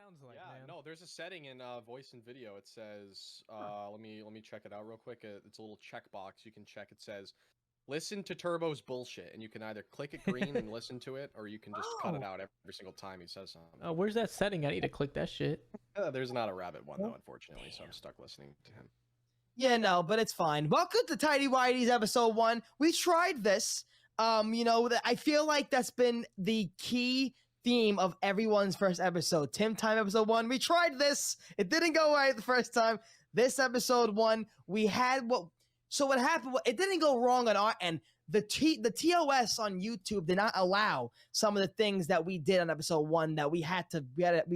sounds like, Yeah, man. no, there's a setting in voice and video. It says, let me check it out real quick. It's a little checkbox you can check. It says, listen to Turbo's bullshit, and you can either click it green and listen to it, or you can just cut it out every single time he says something. Oh, where's that setting? I need to click that shit. There's not a rabbit one though, unfortunately, so I'm stuck listening to him. Yeah, no, but it's fine. Welcome to Tighty Whities episode 1. We tried this. I feel like that's been the key theme of everyone's first episode. Tim Time episode 1. We tried this. It didn't go right the first time. This episode 1, we had what happened, it didn't go wrong on our end. The TOS on YouTube did not allow some of the things that we did on episode 1 that we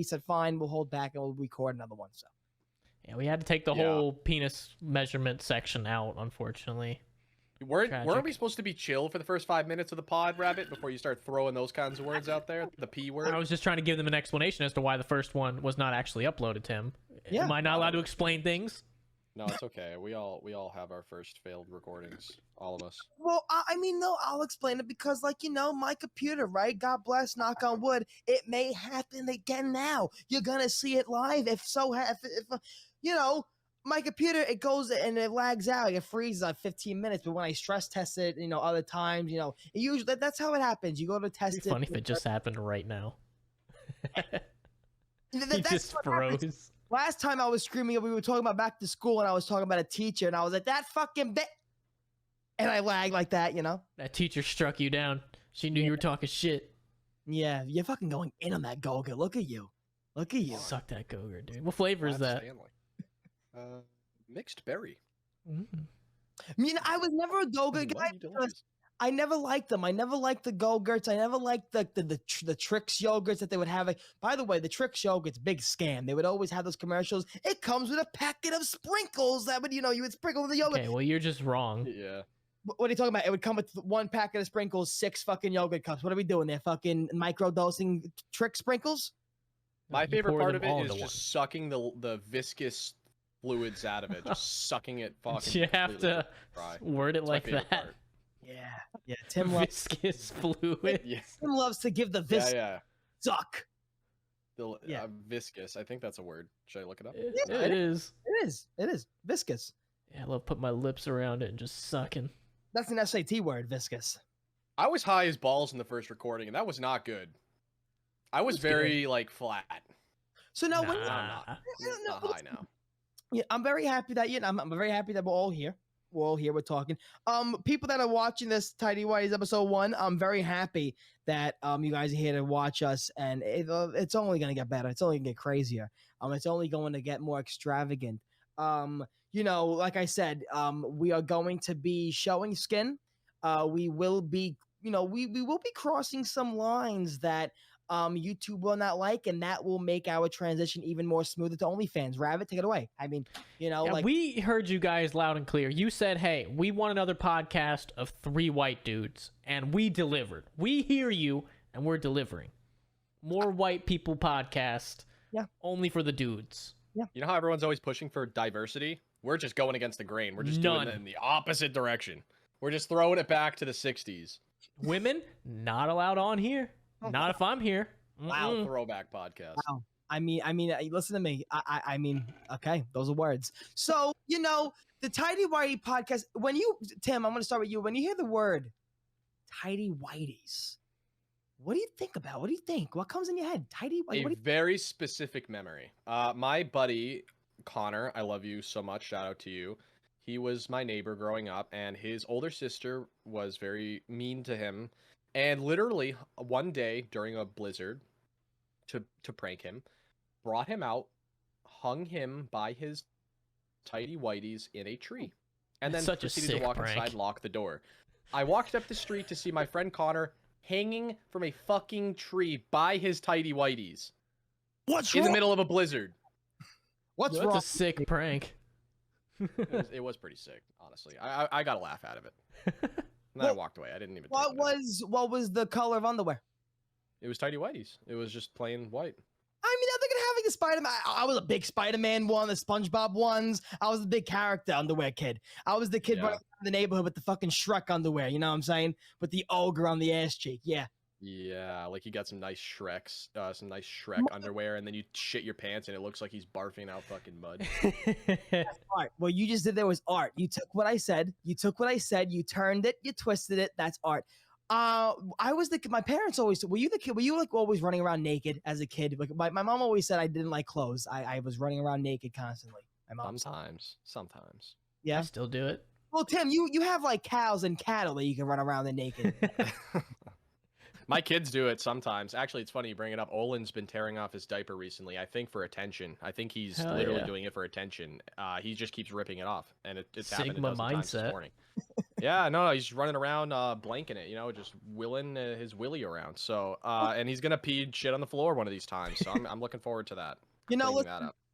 said, fine, we'll hold back and we'll record another one. So yeah, we had to take the whole penis measurement section out, unfortunately. Weren't we supposed to be chill for the first 5 minutes of the pod, Rabbit, before you start throwing those kinds of words out there? The P word? I was just trying to give them an explanation as to why the first one was not actually uploaded, Tim. Yeah. Am I not allowed to explain things? No, it's okay. We all have our first failed recordings. All of us. Well, no, I'll explain it because, my computer, right? God bless, knock on wood. It may happen again now. You're gonna see it live. If my computer, it goes and it lags out. It freezes on 15 minutes. But when I stress test it, other times, it usually that's how it happens. You go to test it. Funny if it just happened right now. He just froze. Happens. Last time I was screaming, we were talking about back to school, and I was talking about a teacher, and I was like, that fucking bit. And I lagged like that, That teacher struck you down. She knew you were talking shit. Yeah, you're fucking going in on that Golga. Look at you. Look at you. Suck that Golga, dude. What flavor is that? Mixed berry. I was never a Golga guy. I never liked them. I never liked the Go-Gurts. I never liked the Trix yogurts that they would have. By the way, the Trix yogurts, big scam. They would always have those commercials. It comes with a packet of sprinkles that would, you would sprinkle the yogurt. Okay, well, you're just wrong. Yeah. What are you talking about? It would come with 1 packet of sprinkles, 6 fucking yogurt cups. What are we doing there? Fucking micro-dosing Trix sprinkles? My favorite part of it is just sucking the viscous fluids out of it. Just sucking it fucking. You have to word it like that. Part. Yeah. Tim loves viscous fluid. Yes. Tim loves to give the viscous suck. Viscous. I think that's a word. Should I look it up? It is. It is viscous. Yeah, I love putting my lips around it and just sucking. That's an SAT word, viscous. I was high as balls in the first recording, and that was not good. I was very flat. So now I'm not high now. Yeah, I'm very happy that I'm very happy that we're all here. We're all here. We're talking. People that are watching this Tighty Whities episode 1, I'm very happy that you guys are here to watch us, and it's only gonna get better. It's only gonna get crazier. It's only going to get more extravagant. Like I said, we are going to be showing skin. We will be, we will be crossing some lines that YouTube will not like, and that will make our transition even more smoother to OnlyFans. Rabbit, take it away. We heard you guys loud and clear. You said, hey, we want another podcast of 3 white dudes, and we delivered. We hear you, and we're delivering. More white people podcast, only for the dudes. Yeah. You know how everyone's always pushing for diversity? We're just going against the grain. We're just doing it in the opposite direction. We're just throwing it back to the 60s. Women, not allowed on here. Not if I'm here. Wow, throwback podcast. Wow. Listen to me. Okay, those are words. So, the Tighty Whitey podcast, Tim, I'm going to start with you. When you hear the word Tighty Whities, what do you think about? What do you think? What comes in your head? Tighty Whitey? Very specific memory. My buddy, Connor, I love you so much. Shout out to you. He was my neighbor growing up, and his older sister was very mean to him. And literally one day during a blizzard, to prank him, brought him out, hung him by his Tighty Whities in a tree, and then proceeded to walk inside, lock the door. I walked up the street to see my friend Connor hanging from a fucking tree by his Tighty Whities. What's in the middle of a blizzard? What's wrong? That's a sick prank. It was pretty sick, honestly. I got a laugh out of it. And then I walked away. I didn't even. What was the color of underwear? It was Tighty Whities. It was just plain white. They're gonna have the Spider-Man. I was a big Spider-Man one, the SpongeBob ones. I was the big character underwear kid. I was the kid running around the neighborhood with the fucking Shrek underwear. You know what I'm saying? With the ogre on the ass cheek. Yeah. Yeah, like you got some nice Shrek underwear, and then you shit your pants, and it looks like he's barfing out fucking mud. Art. What you just did there was art. You took what I said. You turned it. You twisted it. That's art. I was the kid. My parents always. Were you the kid? Were you like always running around naked as a kid? Like my mom always said I didn't like clothes. I was running around naked constantly. My mom. Sometimes. Yeah. I still do it. Well, Tim, you have like cows and cattle that you can run around the naked. My kids do it sometimes. Actually, it's funny you bring it up. Olin's been tearing off his diaper recently. I think for attention. I think he's literally doing it for attention. He just keeps ripping it off, and it's happened a dozen times this morning. Yeah, no, he's running around blanking it, just willing his willy around. So, and he's gonna pee shit on the floor one of these times. So I'm looking forward to that. Look,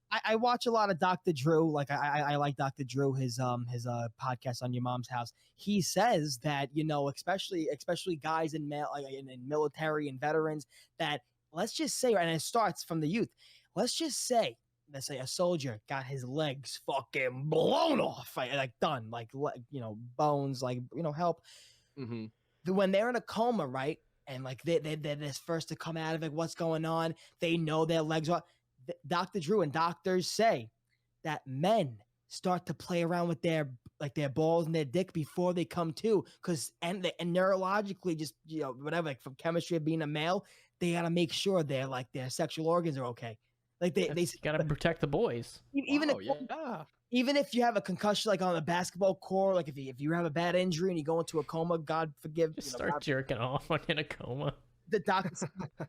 I watch a lot of Dr. Drew. Like I like Dr. Drew, his podcast on Your Mom's House. He says that, especially guys in military and veterans, that let's just say, and it starts from the youth. Let's say a soldier got his legs fucking blown off, like done, like bones, like help. Mm-hmm. When they're in a coma, right, and like they're this first to come out of it, what's going on? They know their legs are. Dr. Drew and doctors say that men start to play around with their balls and their dick before they come to, and neurologically, just whatever, like from chemistry of being a male, they gotta make sure their sexual organs are okay. Like they gotta protect the boys. Even if you have a concussion, like on the basketball court, like if you have a bad injury and you go into a coma, God forgive. Just start jerking off like in a coma. The doctors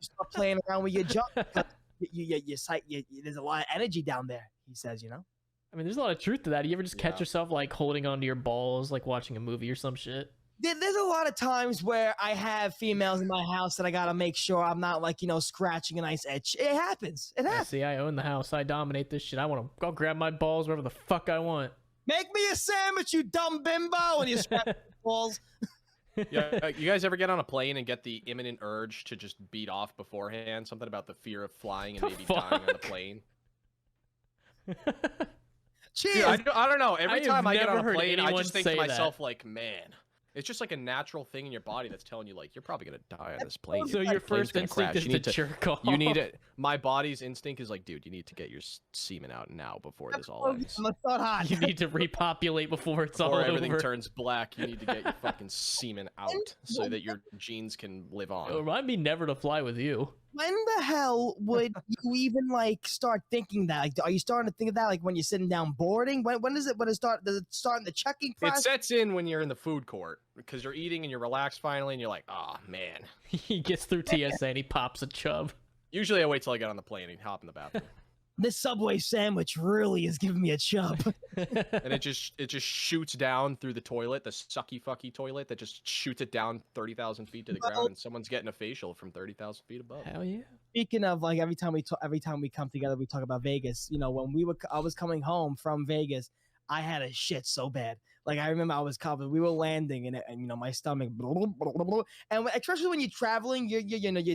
start playing around with your junk. There's a lot of energy down there, he says, I mean, there's a lot of truth to that. You ever just catch yourself like holding onto your balls, like watching a movie or some shit? There's a lot of times where I have females in my house that I gotta make sure I'm not scratching a nice itch. It happens. See, I own the house. I dominate this shit. I want to go grab my balls wherever the fuck I want. Make me a sandwich, you dumb bimbo, and you scratch your balls. Yeah, you guys ever get on a plane and get the imminent urge to just beat off beforehand? Something about the fear of flying and maybe dying on the plane. Cheers. Dude, I don't know. Every time I get on a plane, I just think to myself, that. like, man, it's just like a natural thing in your body that's telling you, like, you're probably gonna die on this plane. So your first instinct is to jerk off. You need it. My body's instinct is like, dude, you need to get your semen out now before this all ends. You need to repopulate before it's all over. Before everything turns black, you need to get your fucking semen out so that your genes can live on. Remind me never to fly with you. When the hell would you even start thinking that? Like, are you starting to think of that when you're sitting down boarding? When does it start? Does it start in the checking process? It sets in when you're in the food court because you're eating and you're relaxed finally, and you're like, oh man. He gets through TSA and he pops a chub. Usually I wait till I get on the plane and hop in the bathroom. This Subway sandwich really is giving me a chub. And it just shoots down through the toilet, the sucky fucky toilet that just shoots it down 30,000 feet to the ground, and someone's getting a facial from 30,000 feet above. Hell yeah! Speaking of every time we come together, we talk about Vegas. When I was coming home from Vegas, I had a shit so bad. Like I remember I was covered. We were landing and my stomach, blah, blah, blah, blah, blah. And especially when you're traveling, your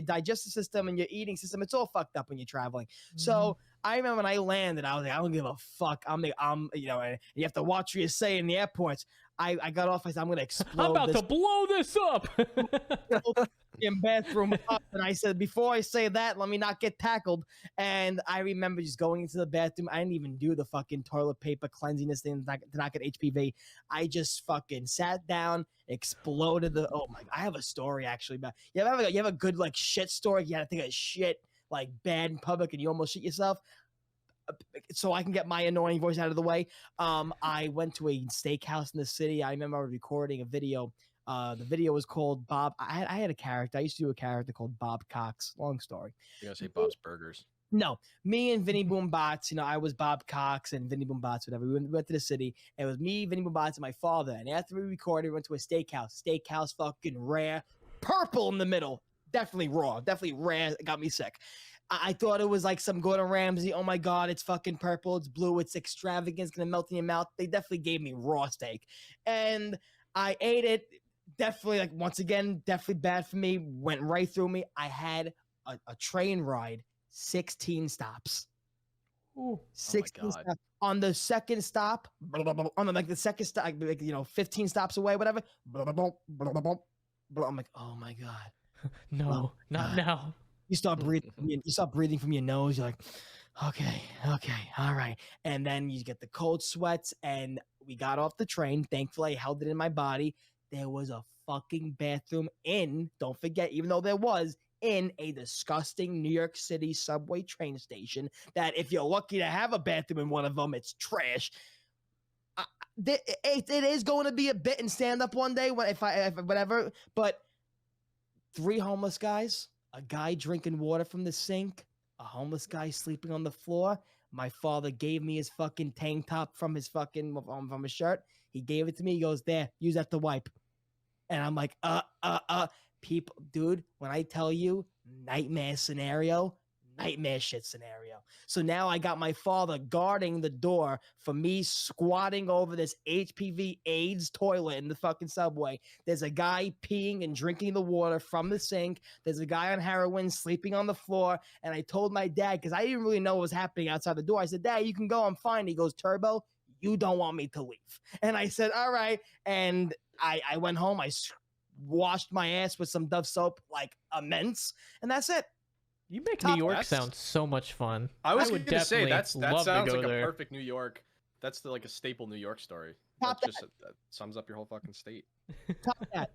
digestive system and your eating system, it's all fucked up when you're traveling. Mm-hmm. So I remember when I landed, I was like, I don't give a fuck. And you have to watch what you say in the airports. I got off. I said, I'm gonna explode. I'm about to blow this up. In bathroom up, and I said, before I say that, let me not get tackled. And I remember just going into the bathroom. I didn't even do the fucking toilet paper cleansiness thing to not get HPV. I just fucking sat down, exploded the. Oh my! I have a story actually, but you have a good shit story. You had to think of shit bad in public, and you almost shit yourself. So I can get my annoying voice out of the way. I went to a steakhouse in the city. I remember I was recording a video. The video was called Bob. I had a character. I used to do a character called Bob Cox. Long story. You gotta say Bob's Burgers. No, me and Vinny Boom Bots. I was Bob Cox and Vinny Boom Bots, whatever. We went to the city. It was me, Vinny Boom Bots, and my father. And after we recorded, we went to a steakhouse. Steakhouse, fucking rare, purple in the middle. Definitely raw. Definitely rare. It got me sick. I thought it was some Gordon Ramsay. Oh my God, it's fucking purple. It's blue. It's extravagant. It's gonna melt in your mouth. They definitely gave me raw steak, and I ate it. Definitely, once again, definitely bad for me. Went right through me. I had a train ride, 16 stops. Ooh. 16 stops. On the second stop, on the second stop, 15 stops away, whatever. I'm like, oh my God. No, not now. You start breathing. You start breathing from your nose. You're like, okay, all right. And then you get the cold sweats. And we got off the train. Thankfully, I held it in my body. There was a fucking bathroom in. Don't forget, even though there was in a disgusting New York City subway train station. That if you're lucky to have a bathroom in one of them, it's trash. It is going to be a bit in stand up one day if whatever. But 3 homeless guys. A guy drinking water from the sink, a homeless guy sleeping on the floor. My father gave me his fucking tank top from his fucking from his shirt. He gave it to me. He goes, there, use that to wipe. And I'm like, people, dude, when I tell you nightmare scenario, nightmare shit scenario. So now I got my father guarding the door for me squatting over this HPV AIDS toilet in the fucking subway. There's a guy peeing and drinking the water from the sink. There's a guy on heroin sleeping on the floor. And I told my dad, because I didn't really know what was happening outside the door. I said, Dad, you can go. I'm fine. He goes, Turbo, you don't want me to leave. And I said, all right. And I went home. I washed my ass with some Dove soap, like immense. And that's it. You make New York sound so much fun. I was would going to say that sounds like there. a perfect New York. That's like a staple New York story. That sums up your whole fucking state. Top that.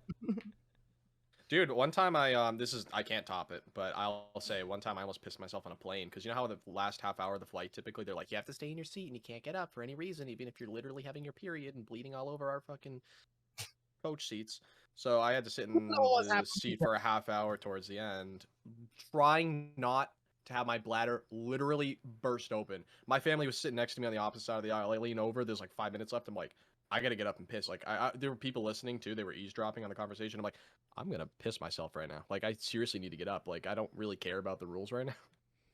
Dude, one time I can't top it, but I'll say one time I almost pissed myself on a plane because you know how the last half hour of the flight typically they're like you have to stay in your seat and you can't get up for any reason, even if you're literally having your period and bleeding all over our fucking coach seats. So I had to sit in the seat for a half hour towards the end, trying not to have my bladder literally burst open. My family was sitting next to me on the opposite side of the aisle. I lean over. There's like 5 minutes left. I'm like, I gotta get up and piss. Like, there were people listening too. They were eavesdropping on the conversation. I'm like, I'm gonna piss myself right now. Like, I seriously need to get up. Like, I don't really care about the rules right now.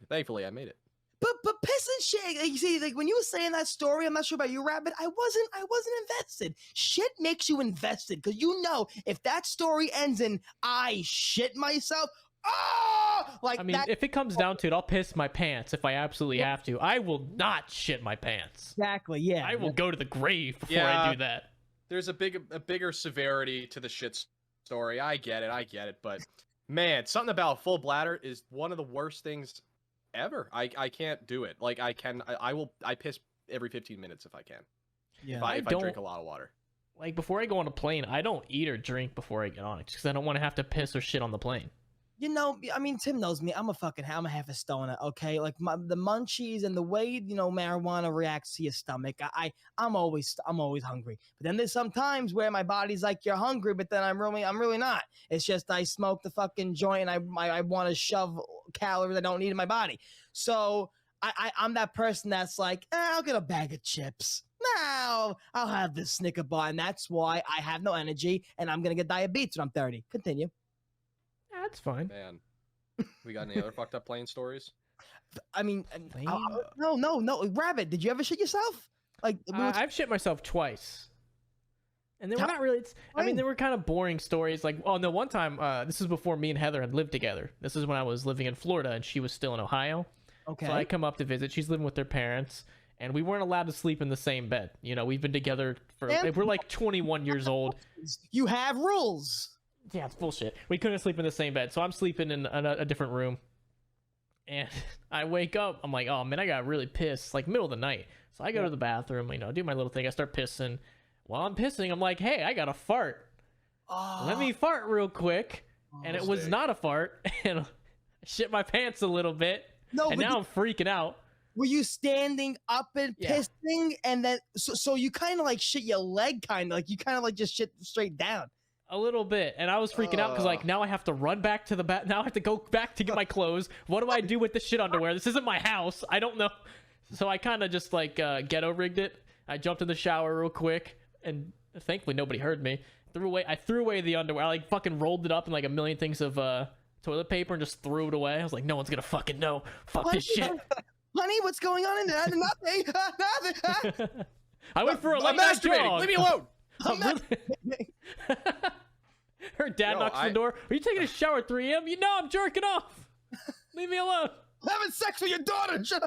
Thankfully, I made it. But piss and shit. Like, you see, like when you were saying that story, I'm not sure about you, Rabbit. I wasn't invested. Shit makes you invested because you know if that story ends in I shit myself. Oh, like I mean, if it comes down to it, I'll piss my pants if I absolutely have to. I will not shit my pants. Exactly. Yeah. I will go to the grave before I do that. There's a bigger severity to the shit story. I get it. But man, something about a full bladder is one of the worst things ever. I can't do it. Like I piss every 15 minutes if I can. Yeah. If I drink a lot of water. Like before I go on a plane, I don't eat or drink before I get on it because I don't want to have to piss or shit on the plane. You know, I mean, Tim knows me. I'm a half a stoner, okay? Like the munchies and the way, you know, marijuana reacts to your stomach. I'm always hungry. But then there's some times where my body's like, you're hungry, but then I'm really not. It's just I smoke the fucking joint and I want to shove calories I don't need in my body. So I'm that person that's like, I'll get a bag of chips. No, I'll have this Snicker bar. And that's why I have no energy and I'm going to get diabetes when I'm 30. Continue. That's fine. Man, we got any other fucked up plane stories? I mean, no. Rabbit, did you ever shit yourself? Like, I've shit myself twice, and they were not really. I mean, they were kind of boring stories. Like, oh no, one time, this is before me and Heather had lived together. This is when I was living in Florida and she was still in Ohio. Okay. So I come up to visit. She's living with their parents, and we weren't allowed to sleep in the same bed. You know, we've been together for. We're like 21 years old. You have rules. Yeah, it's bullshit. We couldn't sleep in the same bed, so I'm sleeping in a different room. And I wake up, I'm like, oh man, I got really pissed, like middle of the night. So I go to the bathroom, you know, do my little thing. I start pissing. While I'm pissing, I'm like, hey, I got a fart. Let me fart real quick. And it was not a fart. And I shit my pants a little bit. No, and now I'm freaking out. Were you standing up and pissing? And then, so you kind of like shit your leg, kind of like you kind of like just shit straight down. A little bit, and I was freaking out because like now I have to run back to the bath. Now I have to go back to get my clothes. What do I do with the shit underwear? This isn't my house. I don't know. So I kind of just like ghetto rigged it. I jumped in the shower real quick, and thankfully nobody heard me. I threw away the underwear. I like fucking rolled it up in like a million things of toilet paper and just threw it away. I was like, no one's gonna fucking know. Fuck this shit. Honey, what's going on in there? Nothing. Nothing. I went for a late night jog. Leave me alone. Her dad knocks on the door. Are you taking a shower at 3 a.m.? You know I'm jerking off. Leave me alone. I'm having sex with your daughter. Shut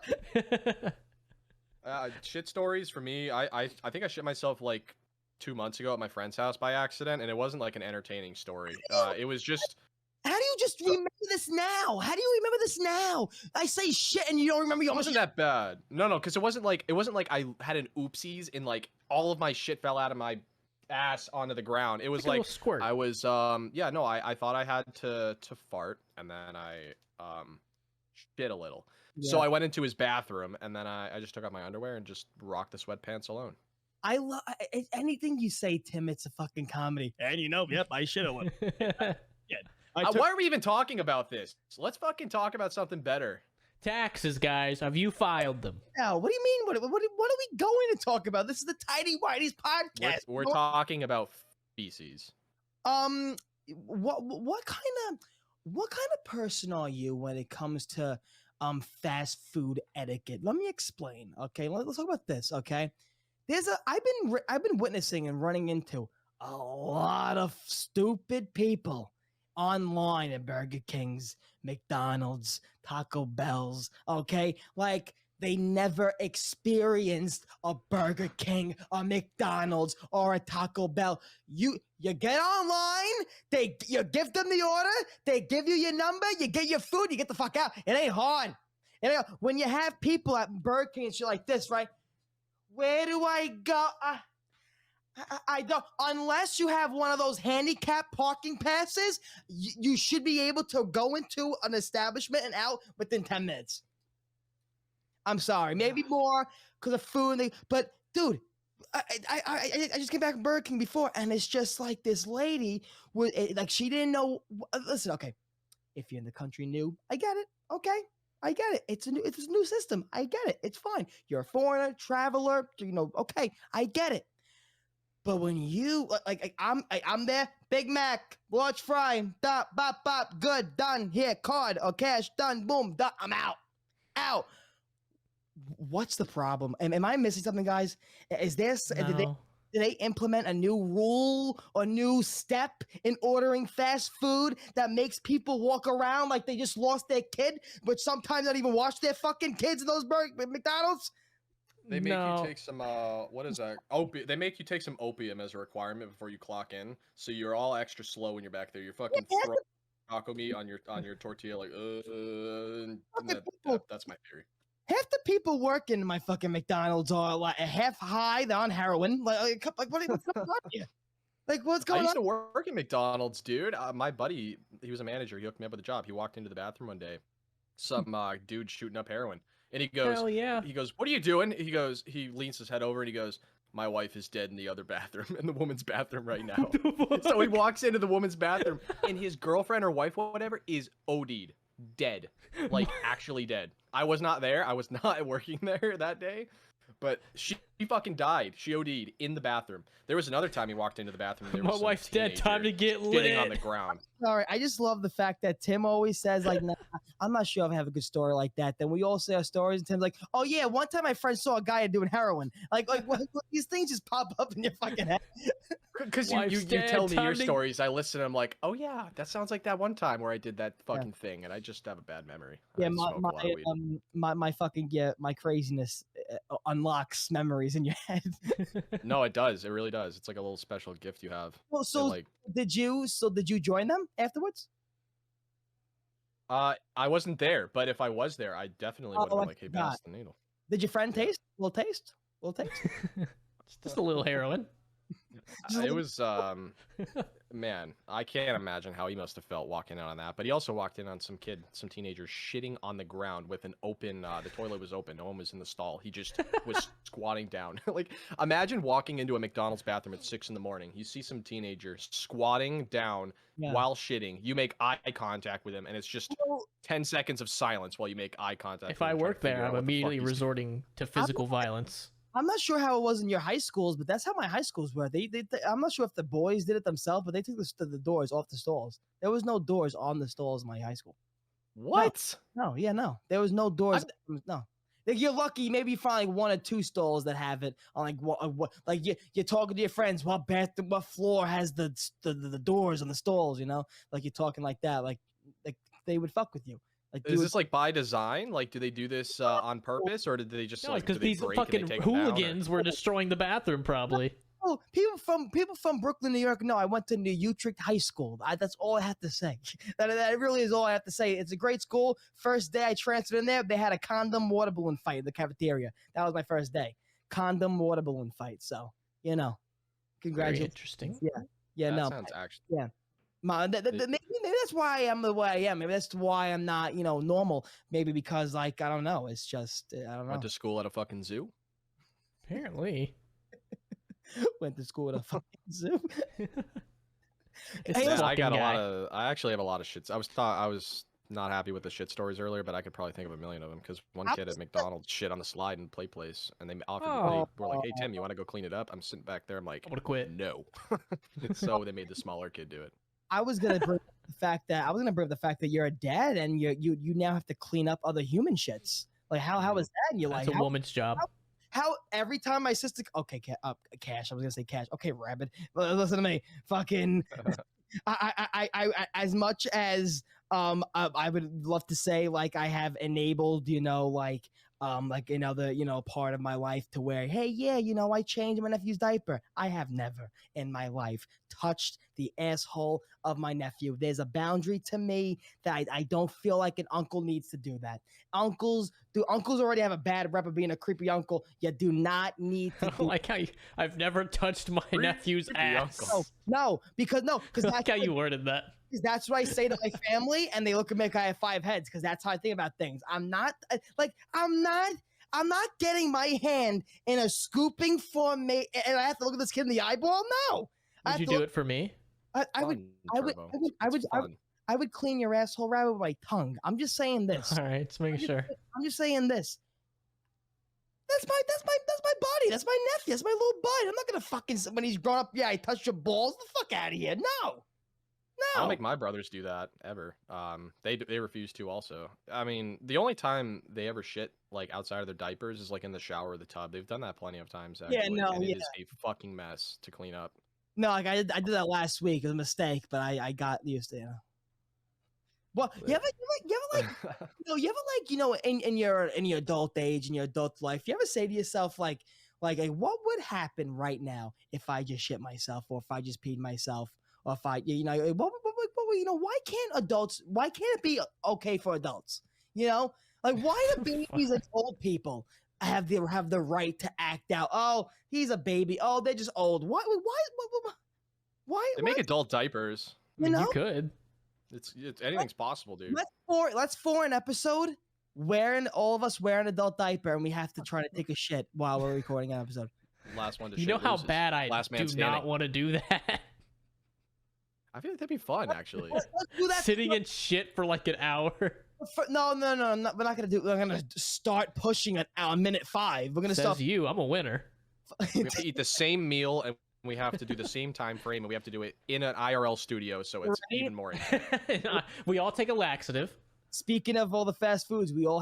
up. Shit stories for me. I think I shit myself like 2 months ago at my friend's house by accident, and it wasn't like an entertaining story. It was just How do you just remember this now? How do you remember this now? I say shit and you don't remember. It wasn't that bad. No, because it wasn't like I had an oopsies and like all of my shit fell out of my ass onto the ground. It was like squirt. I was I thought I had to fart and then I shit a little. Yeah. So I went into his bathroom and then I just took out my underwear and just rocked the sweatpants alone. I love anything you say, Tim. It's a fucking comedy. And yep, I should have went. Why are we even talking about this? So let's fucking talk about something better. Taxes, guys. Have you filed them? No. What do you mean? What are we going to talk about? This is the Tighty Whities podcast. We're talking about feces. What kind of person are you when it comes to fast food etiquette? Let me explain. Okay, let's talk about this. Okay, I've been witnessing and running into a lot of stupid people online at Burger King's, McDonald's, Taco Bell's, okay? Like, they never experienced a Burger King, a McDonald's, or a Taco Bell. You get online, you give them the order, they give you your number, you get your food, you get the fuck out. It ain't hard. When you have people at Burger King and shit like this, right? Where do I go? I don't, unless you have one of those handicap parking passes, you should be able to go into an establishment and out within 10 minutes. I'm sorry, maybe more because of food. But dude, I just came back from Burger King before, and it's just like this lady was like, she didn't know. Listen, okay, if you're in the country new, I get it. Okay, I get it. It's a new system. I get it. It's fine. You're a foreigner, traveler. Okay, I get it. But when you I'm there, Big Mac, large fry, dot, bop, bop, good, done, here, card or cash, done, boom, done, I'm out. What's the problem? Am I missing something, guys? Is there? No. Did they implement a new rule or new step in ordering fast food that makes people walk around like they just lost their kid, but sometimes not even wash their fucking kids in those McDonald's? They make you take some what is that? They make you take some opium as a requirement before you clock in, so you're all extra slow when you're back there. You're fucking throwing taco meat on your tortilla like that's my theory. Half the people working in my fucking McDonald's are like half high, they're on heroin. What's going on here? Like, what's going on? I used to work at McDonald's, dude. My buddy, he was a manager. He hooked me up with a job. He walked into the bathroom one day, some dude shooting up heroin. And he goes, hell yeah. He goes, what are you doing? He leans his head over and he goes, my wife is dead in the other bathroom, in the woman's bathroom right now. So he walks into the woman's bathroom and his girlfriend or wife or whatever is OD'd, dead, like actually dead. I was not there. I was not working there that day, but she fucking died. She OD'd in the bathroom. There was another time he walked into the bathroom. And there was my wife's dead. Time to get lit on the ground. Sorry, I just love the fact that Tim always says like, nah, I'm not sure if I have a good story like that. Then we all say our stories, and Tim's like, oh yeah, one time my friend saw a guy doing heroin. Like these things just pop up in your fucking head. Because you tell me your stories, I listen and I'm like, oh yeah, that sounds like that one time where I did that fucking thing, and I just have a bad memory. Yeah, my craziness unlocks memories in your head. No, it does. It really does. It's like a little special gift you have. Well, did you join them afterwards? I wasn't there, but if I was there, I definitely would have been like, hey, pass the needle. Did your friend taste? A little taste? Just a little heroin. It was man, I can't imagine how he must have felt walking out on that. But he also walked in on some teenager shitting on the ground with an open the toilet was open, no one was in the stall. He just was squatting down. Like, imagine walking into a McDonald's bathroom at 6 a.m. You see some teenager squatting down while shitting. You make eye contact with him and it's just 10 seconds of silence while you make eye contact. If I worked there, I'm immediately resorting to physical violence. I'm not sure how it was in your high schools, but that's how my high schools were. I'm not sure if the boys did it themselves, but they took the doors off the stalls. There was no doors on the stalls in my high school. What? No, there was no doors. No, like, you're lucky. Maybe you find like 1 or 2 stalls that have it on like what like you're talking to your friends. What bathroom? What floor has the doors on the stalls? You know, like you're talking like that. Like they would fuck with you. Like, is this like by design? Like, do they do this on purpose, or did they just because these fucking hooligans were destroying the bathroom? Probably. people from Brooklyn, New York. No, I went to New Utrecht High School. That's all I have to say. That really is all I have to say. It's a great school. First day I transferred in there, they had a condom water balloon fight in the cafeteria. That was my first day. Condom water balloon fight. So congratulations. Very interesting. Yeah. That sounds actually. Yeah. Maybe that's why I am the way I am. Maybe that's why I'm not, normal. Maybe because, like, I don't know. It's just, I don't know. Went to school at a fucking zoo. Apparently. Went to school at a fucking zoo. I actually have a lot of shits. I was not happy with the shit stories earlier, but I could probably think of a million of them because one kid at McDonald's shit on the slide in play place, and they offered. They were like, "Hey Tim, you want to go clean it up?" I'm sitting back there. I'm like, I'm gonna quit. No. So they made the smaller kid do it. I was gonna bring the fact that you're a dad and you now have to clean up other human shits. Like how is that? And you're That's like, a woman's job. How every time my sister, okay, Cash. I was gonna say Cash. Okay, Rabbit. Listen to me. Fucking. I as much as I would love to say like I have enabled another part of my life to where, hey, yeah, I changed my nephew's diaper. I have never in my life touched the asshole of my nephew. There's a boundary to me that I don't feel like an uncle needs to do that. Uncles already have a bad rep of being a creepy uncle. You do not need to. Like how I've never touched my nephew's ass. No, because Like how you worded that. That's what I say to my family, and they look at me like I have 5 heads because that's how I think about things. I'm not getting my hand in a scooping formation, and I have to look at this kid in the eyeball. No, would you do it for me? I would clean your asshole rabbit with my tongue. I'm just saying this. All right, let's make sure. I'm just saying this. That's my body. That's my nephew. That's my little bud. I'm not gonna fucking when he's grown up. Yeah, I touched your balls. The fuck out of here. No. I don't make my brothers do that ever. They refuse to also. I mean, the only time they ever shit like outside of their diapers is like in the shower or the tub. They've done that plenty of times. Actually, and it is a fucking mess to clean up. No, like I did that last week. It was a mistake, but I got used to it. Well, you ever in your adult age, in your adult life, you ever say to yourself like what would happen right now if I just shit myself or if I just peed myself? Or if why can't it be okay for adults? Like why do babies and old people have the right to act out? Oh, he's a baby. Oh, they're just old. Why? They make adult diapers. You could. It's anything's possible, dude. Let's for an episode all of us wear an adult diaper and we have to try to take a shit while we're recording an episode. Last one to You know how bad I do not want to do that. I feel like that'd be fun, actually. Let's do that. Sitting in shit for like an hour. No. We're not gonna do. We're gonna start pushing it out minute 5. We're gonna start. Says you. I'm a winner. We have to eat the same meal and we have to do the same time frame and we have to do it in an IRL studio, so it's even more intense. We all take a laxative. Speaking of all the fast foods, we all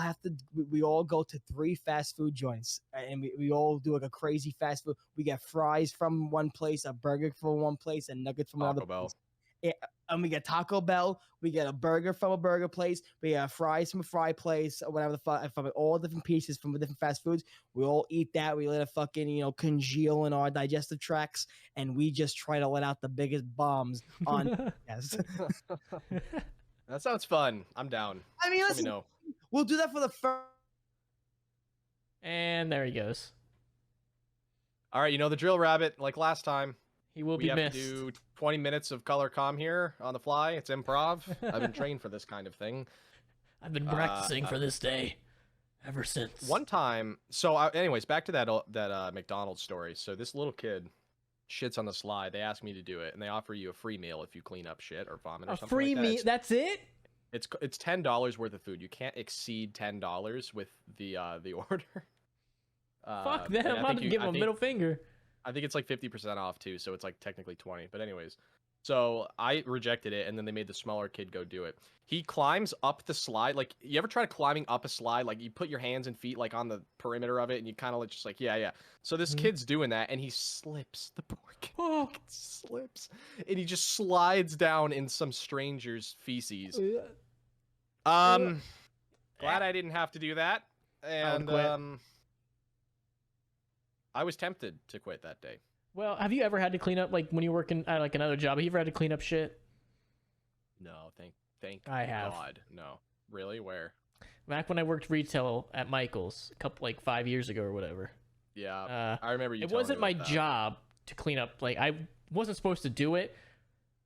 go to 3 fast food joints, and we all do like a crazy fast food. We get fries from one place, a burger from one place, and nuggets from another place. And we get Taco Bell, we get a burger from a burger place, we get fries from a fry place, or whatever the fuck, from all different pieces from the different fast foods. We all eat that. We let it fucking, congeal in our digestive tracts, and we just try to let out the biggest bombs on. Yes. That sounds fun. I'm down. I mean, listen, we'll do that for the first. And there he goes. All right, the drill, Rabbit. Like last time. He will be missed. We have to do 20 minutes of color comm here on the fly. It's improv. I've been trained for this kind of thing. I've been practicing for this day ever since. One time, anyways, back to that McDonald's story. So this little kid shits on the slide. They ask me to do it, and they offer you a free meal if you clean up shit or vomit or something. A free meal? That's it? It's $10 worth of food. You can't exceed $10 with the order. Fuck that! I'm about to give him a middle finger. I think it's like 50% off too, so it's like technically 20. But anyways, so I rejected it, and then they made the smaller kid go do it. He climbs up the slide. Like, you ever try climbing up a slide? Like, you put your hands and feet like on the perimeter of it, and you kind of just like, yeah. So this kid's doing that, and he slips. The poor kid slips, and he just slides down in some stranger's feces. Glad I didn't have to do that, and I was tempted to quit that day. Well, have you ever had to clean up, like, when you're working at, like, another job? Have you ever had to clean up shit? No, thank I have. God. No. Really? Where? Back when I worked retail at Michael's, a couple, like, 5 years ago or whatever. Yeah, I remember you It telling wasn't me my about that. job to clean up. Like, I wasn't supposed to do it,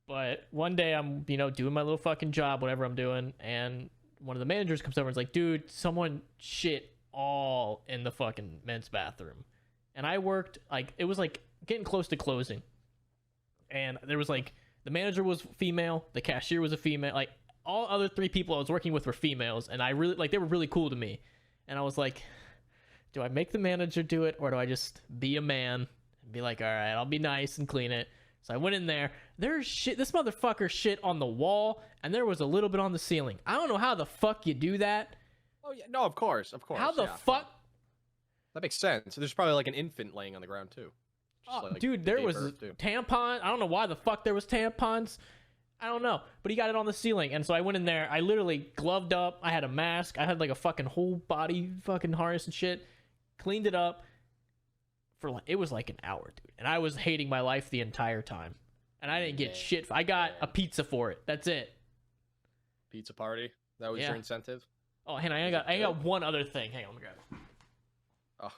but one day I'm, you know, doing my little fucking job, whatever I'm doing, and one of the managers comes over and is like, dude, someone shit all in the fucking men's bathroom. And I worked, like, it was, like, getting close to closing. And there was, like, the manager was female, the cashier was a female, like, all other 3 people I was working with were females, and I really, like, they were really cool to me. And I was like, do I make the manager do it, or do I just be a man and be like, all right, I'll be nice and clean it? So I went in there. There's shit. This motherfucker shit on the wall, and there was a little bit on the ceiling. I don't know how the fuck you do that. Oh yeah, no, of course. How the yeah. fuck? That makes sense. There's probably like an infant laying on the ground too. Oh, like, dude, there gave was birth, too. tampon. I don't know why the fuck there was tampons. I don't know, but he got it on the ceiling, and so I went in there. I literally gloved up. I had a mask. I had like a fucking whole body fucking harness and shit. Cleaned it up for like, it was like an hour, dude, and I was hating my life the entire time. And I didn't get shit. I got a pizza for it. That's it. Pizza party. That was your incentive. Oh, hang on. I got one other thing. Hang on, let me grab it.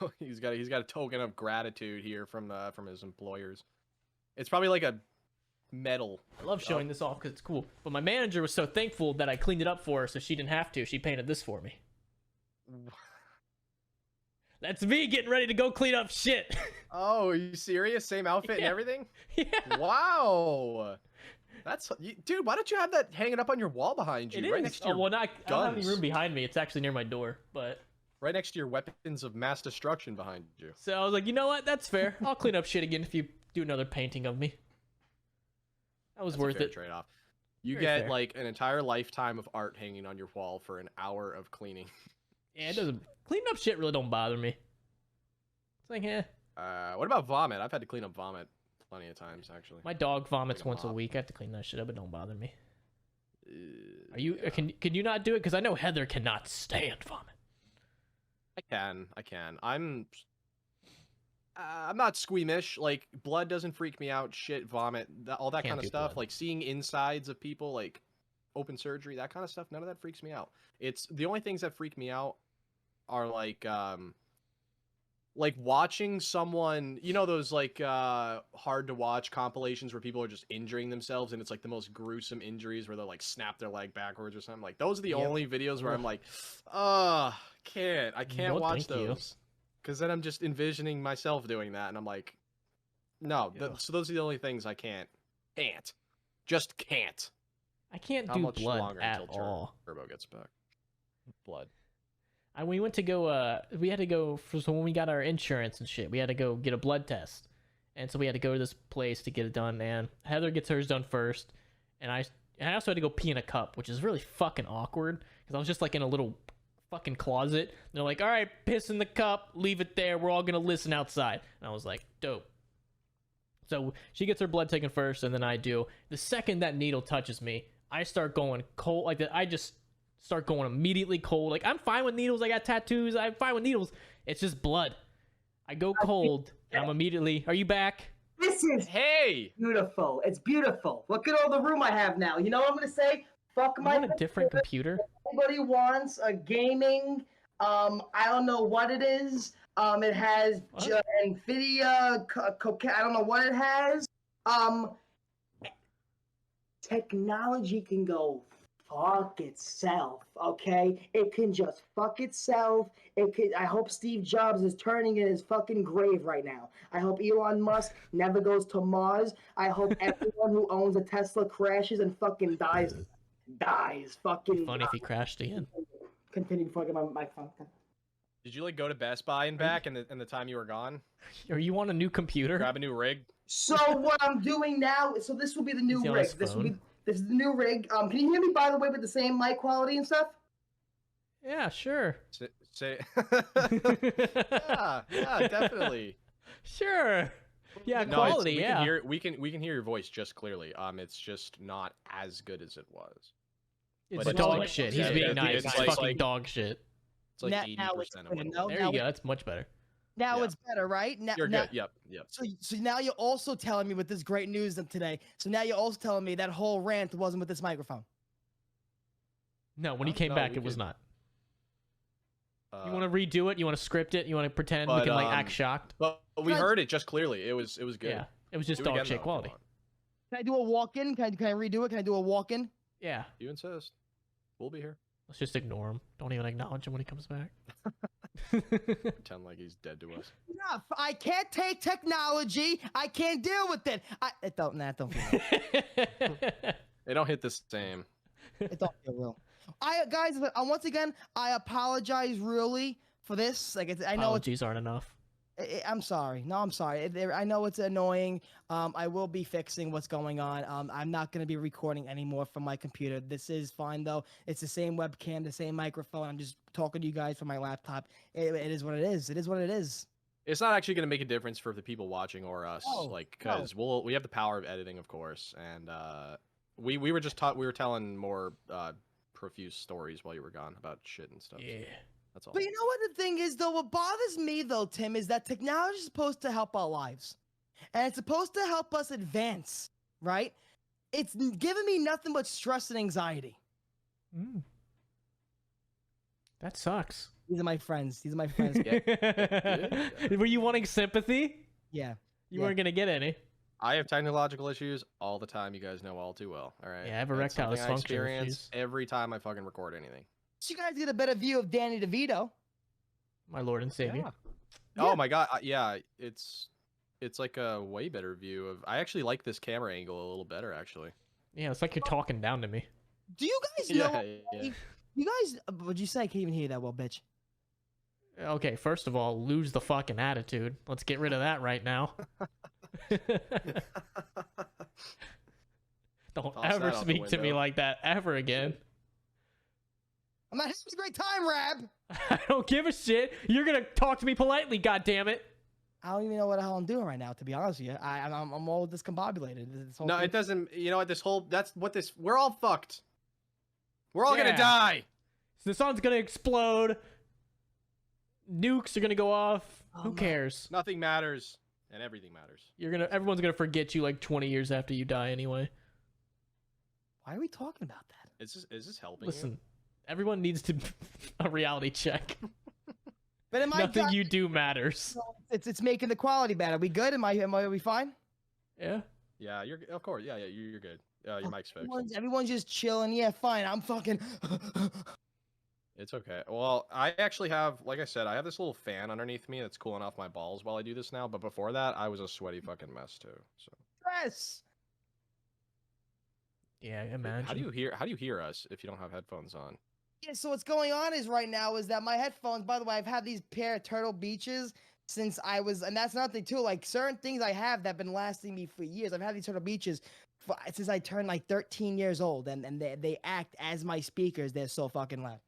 Oh, he's got a token of gratitude here from his employers. It's probably like a medal. I love showing this off because it's cool. But my manager was so thankful that I cleaned it up for her, so she didn't have to. She painted this for me. That's me getting ready to go clean up shit. Oh, are you serious? Same outfit and everything? Yeah. Wow. That's dude. Why don't you have that hanging up on your wall behind you? It Right is. next to your I don't have any guns. room behind me. It's actually near my door, but. Right next to your weapons of mass destruction behind you. So I was like, you know what? That's fair. I'll clean up shit again if you do another painting of me. That was That's worth a fair it. trade-off. You Very get fair. like an entire lifetime of art hanging on your wall for an hour of cleaning. Yeah, it doesn't. Cleaning up shit really don't bother me. It's like, eh. What about vomit? I've had to clean up vomit plenty of times, actually. My dog vomits Like a once a mop. week. I have to clean that shit up. It don't bother me. Are you? Yeah. Can you not do it? Because I know Heather cannot stand vomit. I can. I'm not squeamish. Like, blood doesn't freak me out. Shit, vomit, all that Can't kind of do stuff. blood. Like seeing insides of people, like open surgery, that kind of stuff. None of that freaks me out. It's the only things that freak me out are like watching someone, you know, those like hard to watch compilations where people are just injuring themselves, and it's like the most gruesome injuries where they'll like snap their leg backwards or something. Like those are the Yep. only videos where I'm like, I can't No, watch thank you. those, because then I'm just envisioning myself doing that, and I'm like, no. Yeah. So those are the only things I can't, just can't. I can't How do much blood longer at until all. Turbo gets back? Blood. We went to go. We had to go so when we got our insurance and shit. We had to go get a blood test, and so we had to go to this place to get it done. And Heather gets hers done first, and I also had to go pee in a cup, which is really fucking awkward because I was just like in a little fucking closet. And they're like, "All right, piss in the cup, leave it there. We're all gonna listen outside." And I was like, "Dope." So she gets her blood taken first, and then I do. The second that needle touches me, I start going cold like that. I just start going immediately cold. Like, I'm fine with needles. I got tattoos. I'm fine with needles. It's just blood. I go cold, and I'm immediately. Are you back? This is Hey. beautiful. It's beautiful. Look at all the room I have now. You know what I'm gonna say? Fuck I'm my. on a different computer. Everybody wants a gaming. I don't know what it is. It has What? Nvidia. I don't know what it has. Technology can go fuck itself. Okay, it can just fuck itself. It can. I hope Steve Jobs is turning in his fucking grave right now. I hope Elon Musk never goes to Mars. I hope everyone who owns a Tesla crashes and fucking dies. Fucking. Funny if he crashed again. Continue before I get my microphone. Did you like go to Best Buy and back in the time you were gone? Are you on a new computer? Grab a new rig? So what I'm doing now, so this will be the new Is he on rig. his This phone? is the new rig. Can you hear me by the way with the same mic quality and stuff? Yeah, sure. Say yeah, definitely. Sure. Yeah, No, quality. we Yeah. can hear we can hear your voice just clearly. It's just not as good as it was. It's but it's dog like- shit. He's yeah, being it's nice. like- It's fucking dog shit. It's like Now 80% it's of what it no, was. There you go. That's much better. Now Yeah. it's better, right? Now, You're now, good. Yep. So now you're also telling me with this great news of today. So now you're also telling me that whole rant wasn't with this microphone. No, when you came No, back, we it was could- not. You want to redo it? You want to script it? You want to pretend we But, can like act shocked? But we Can I- heard it just clearly. It was good. Yeah, it was just Do it dog again, shit though, quality. come on. Can I do a walk-in? Can I redo it? Can I do a walk-in? Yeah, You insist. We'll be here. let's just ignore him. Don't even acknowledge him when he comes back. Pretend like he's dead to us. Enough. I can't take technology. I can't deal with it. It don't feel right. They don't hit the same. It don't feel real. Guys, once again, I apologize really for this. Like I know Apologies aren't enough. I'm sorry. No, I'm sorry. I know it's annoying. I will be fixing what's going on. I'm not going to be recording anymore from my computer. This is fine, though. It's the same webcam, the same microphone. I'm just talking to you guys from my laptop. It is what it is. It is what it is. It's not actually going to make a difference for the people watching or us, No, like, because we have the power of editing, of course, and we were just we were telling more profuse stories while you were gone about shit and stuff. Yeah. That's all. But you know what the thing is, though? What bothers me, though, Tim, is that technology is supposed to help our lives. And it's supposed to help us advance, right? It's giving me nothing but stress and anxiety. Mm. That sucks. These are my friends. These are my friends. Were you wanting sympathy? Yeah. You Yeah. weren't gonna get any. I have technological issues all the time. You guys know all too well. All right. Yeah, I have That's erectile something I dysfunction experience issues. every time I fucking record anything. So you guys get a better view of Danny DeVito. My lord and savior. Yeah. Yeah. Oh my god. Yeah. It's like a way better view of. I actually like this camera angle a little better, actually. Yeah, it's like you're talking down to me. Do you guys know? Yeah. You guys, what'd you say? I can't even hear you that well, bitch. Okay, first of all, lose the fucking attitude. Let's get rid of that right now. Don't Toss ever that out the speak to me window. like that ever again. I'm not having a great time, Rab. I don't give a shit. You're gonna talk to me politely, goddammit. I don't even know what the hell I'm doing right now, to be honest with you. I'm all discombobulated. This whole No, thing. it doesn't. You know what? That's what this. We're all fucked. We're all Yeah. gonna die. The sun's gonna explode. Nukes are gonna go off. Oh Who my- cares? Nothing matters, and everything matters. Everyone's gonna forget you like 20 years after you die anyway. Why are we talking about that? Is this helping? Listen, everyone needs to a reality check. But am I? Nothing you do matters. It's making the quality better. Are we good? Are we fine? Yeah. You? Yeah, you're. Of course. Yeah, you're good. Your mic's fixed. Everyone's just chilling. Yeah, fine. I'm fucking. It's okay. Well, I actually have, like I said, I have this little fan underneath me that's cooling off my balls while I do this now. But before that, I was a sweaty fucking mess too. So. Stress. Yeah, imagine. How do you hear us if you don't have headphones on? Yeah, so what's going on is right now is that my headphones, by the way, I've had these pair of Turtle Beaches since I was, and that's another thing too, like certain things I have that have been lasting me for years. I've had these Turtle Beaches since I turned like 13 years old, and they act as my speakers. They're so fucking loud.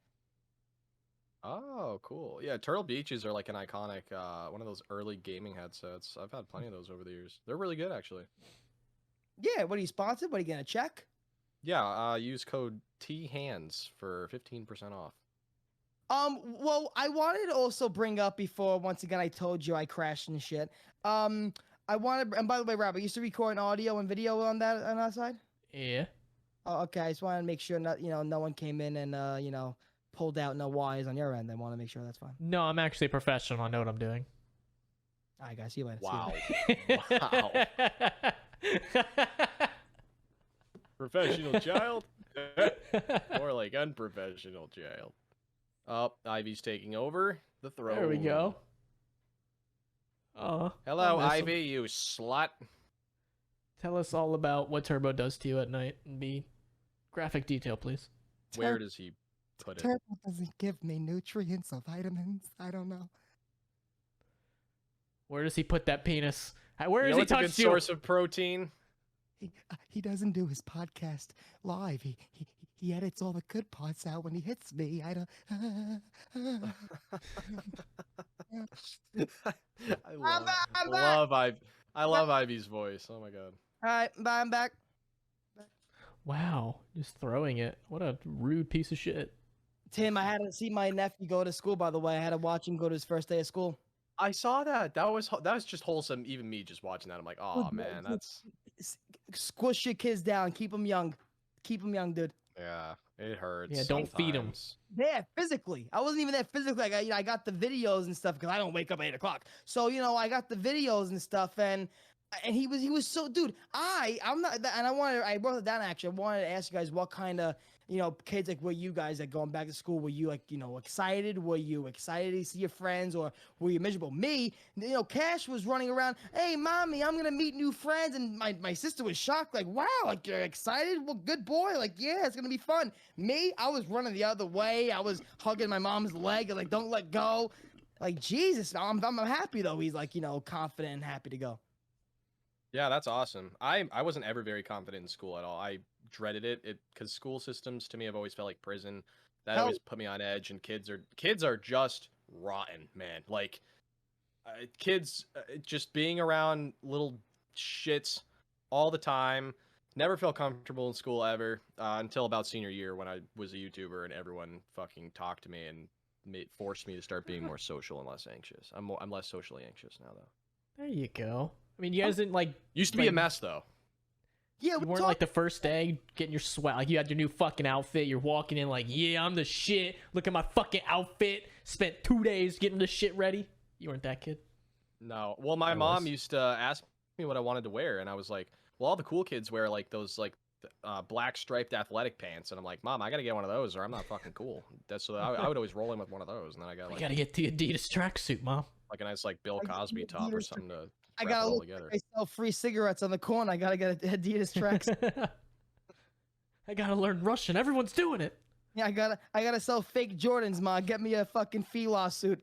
Oh, cool. Yeah, Turtle Beaches are like an iconic, one of those early gaming headsets. I've had plenty of those over the years. They're really good, actually. Yeah, what are you sponsored? What are you gonna check? Yeah, use code THANDS for 15% off. Well, I wanted to also bring up before, once again, I told you I crashed and shit. I wanted, and by the way, Rob, I used to record an audio and video on that side. Yeah. Oh, okay. I just wanted to make sure not, no one came in and pulled out no wires on your end. I want to make sure that's fine. No, I'm actually a professional. I know what I'm doing. All right, guys. See you later. Wow. Wow. Professional child? More like unprofessional child. Oh, Ivy's taking over the throne. There we go. Oh. Hello, I miss him. Ivy, you slut. Tell us all about what Turbo does to you at night and be graphic detail, please. Where does he put it? Turbo doesn't give me nutrients or vitamins. I don't know. Where does he put that penis? Where You has know he what's a good touched you? source of protein? He doesn't do his podcast live. He edits all the good parts out when he hits me. I don't. I love Ivy's voice. Oh my god. All right, bye. I'm back. Wow, just throwing it. What a rude piece of shit. Tim, I had to see my nephew go to school. By the way, I had to watch him go to his first day of school. I saw that. That was just wholesome. Even me just watching that, I'm like, oh man, that's Squish your kids down. Keep them young. Keep them young, dude. yeah, it hurts. Yeah, don't feed 'em. sometimes. Yeah, physically. I wasn't even there physically. I got the videos and stuff because I don't wake up at 8 o'clock. So I got the videos and stuff, and he was so, dude. I'm not, and I wrote it down actually. I wanted to ask you guys what kind of kids like were you guys like going back to school? Were you like excited? Were you excited to see your friends, or were you miserable? Me, Cash was running around. Hey, mommy, I'm gonna meet new friends, and my sister was shocked. Like, wow, like you're excited? Well, good boy. Like, yeah, it's gonna be fun. Me, I was running the other way. I was hugging my mom's leg, like, don't let go. Like, Jesus, I'm happy though. He's like confident and happy to go. Yeah, that's awesome. I wasn't ever very confident in school at all. I dreaded it because school systems to me have always felt like prison. That Hell- always put me on edge, and kids are just rotten, man. Like kids just being around little shits all the time. Never felt comfortable in school ever until about senior year when I was a YouTuber and everyone fucking talked to me and forced me to start being more social and less anxious. I'm less socially anxious now though. There you go. I mean, you guys didn't like Used to be a mess though. Yeah, you weren't like the first day getting your sweat, like you had your new fucking outfit, you're walking in like, yeah, I'm the shit, look at my fucking outfit, spent 2 days getting the shit ready. You weren't that kid? No. Well, my mom used to ask me what I wanted to wear, and I was like, well, all the cool kids wear like those like black striped athletic pants, and I'm like, Mom, I gotta get one of those or I'm not fucking cool. I would always roll in with one of those, and then I got like, I gotta get the Adidas tracksuit, Mom. like a nice like Bill Cosby top or something to I wrap it gotta all look together. like I sell free cigarettes on the corner. I gotta get Adidas tracks. I gotta learn Russian. Everyone's doing it. Yeah, I gotta sell fake Jordans, ma. Get me a fucking fee lawsuit.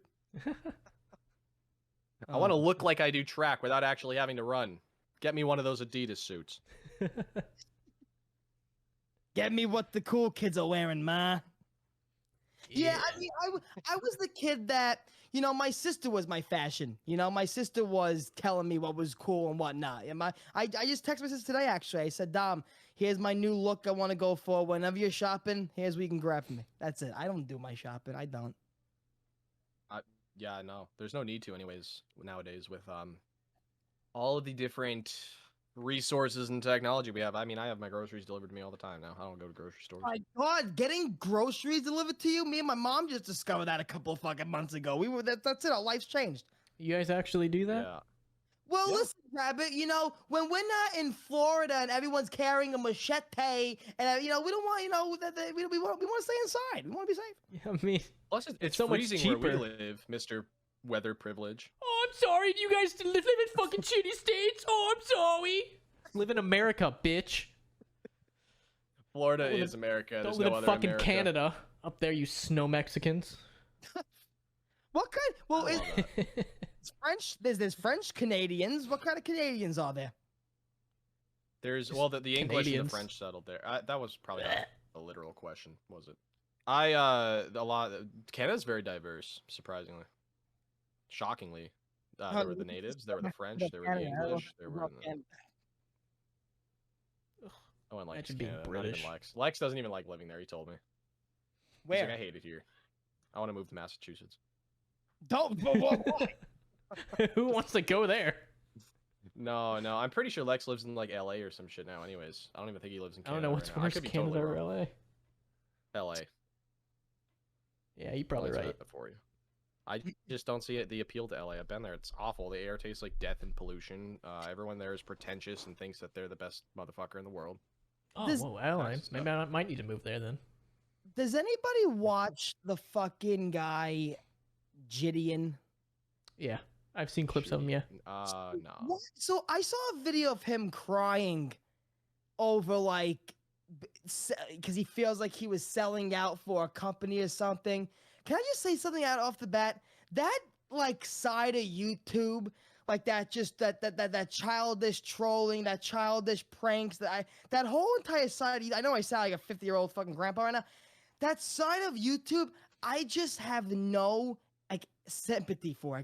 I want to look like I do track without actually having to run. Get me one of those Adidas suits. Get me what the cool kids are wearing, ma. Yeah, I mean, I was the kid that, my sister was my fashion. My sister was telling me what was cool and what not. And I just texted my sister today, actually. I said, Dom, here's my new look I want to go for. Whenever you're shopping, here's what you can grab for me. That's it. I don't do my shopping. I don't. Yeah, no. There's no need to anyways nowadays with all of the different resources and technology we have. I mean, I have my groceries delivered to me all the time now. I don't go to grocery stores. My God, getting groceries delivered to you? Me and my mom just discovered that a couple of fucking months ago. That's it. Our life's changed. You guys actually do that? Yeah. Well, listen, Rabbit, when we're not in Florida and everyone's carrying a machete, and we don't want, we want to stay inside. We want to be safe. Yeah, I mean, Plus, it's so much freezing where we cheaper. live, Mr. Weather Privilege. oh, I'm sorry. You guys live in fucking shitty states. Oh, I'm sorry. Live in America, bitch. Florida is America. Don't There's live no in other fucking America. Canada. Up there, you snow Mexicans. What kind? Well, I love that. it's French. There's French Canadians. What kind of Canadians are there? There's the English and the Canadians. French settled there. That was probably not a literal question, was it? Canada's very diverse, surprisingly, shockingly. There were the natives, there were the French, there were the English, there were. Oh, and Imagine Lex, being Canada, British. not even Lex. Lex doesn't even like living there. He told me. He's Where? like, I hate it here. I want to move to Massachusetts. Don't. Who wants to go there? No, I'm pretty sure Lex lives in like LA or some shit now. Anyways, I don't even think he lives in I Canada. don't know what's right now. I worse, could be Canada totally or wrong. LA. LA. Yeah, you're probably I'll answer right. that for you. I just don't see the appeal to LA. I've been there. It's awful. The air tastes like death and pollution. Everyone there is pretentious and thinks that they're the best motherfucker in the world. Oh, This- well, Texas maybe I might need to move there then. Does anybody watch the fucking guy, Gideon? Yeah, I've seen clips of him. Yeah. No. What? So I saw a video of him crying over because he feels like he was selling out for a company or something. Can I just say something out off the bat? That side of YouTube, that childish trolling, that childish pranks, that whole entire side. I know I sound like a 50-year-old fucking grandpa right now. That side of YouTube, I just have no sympathy for.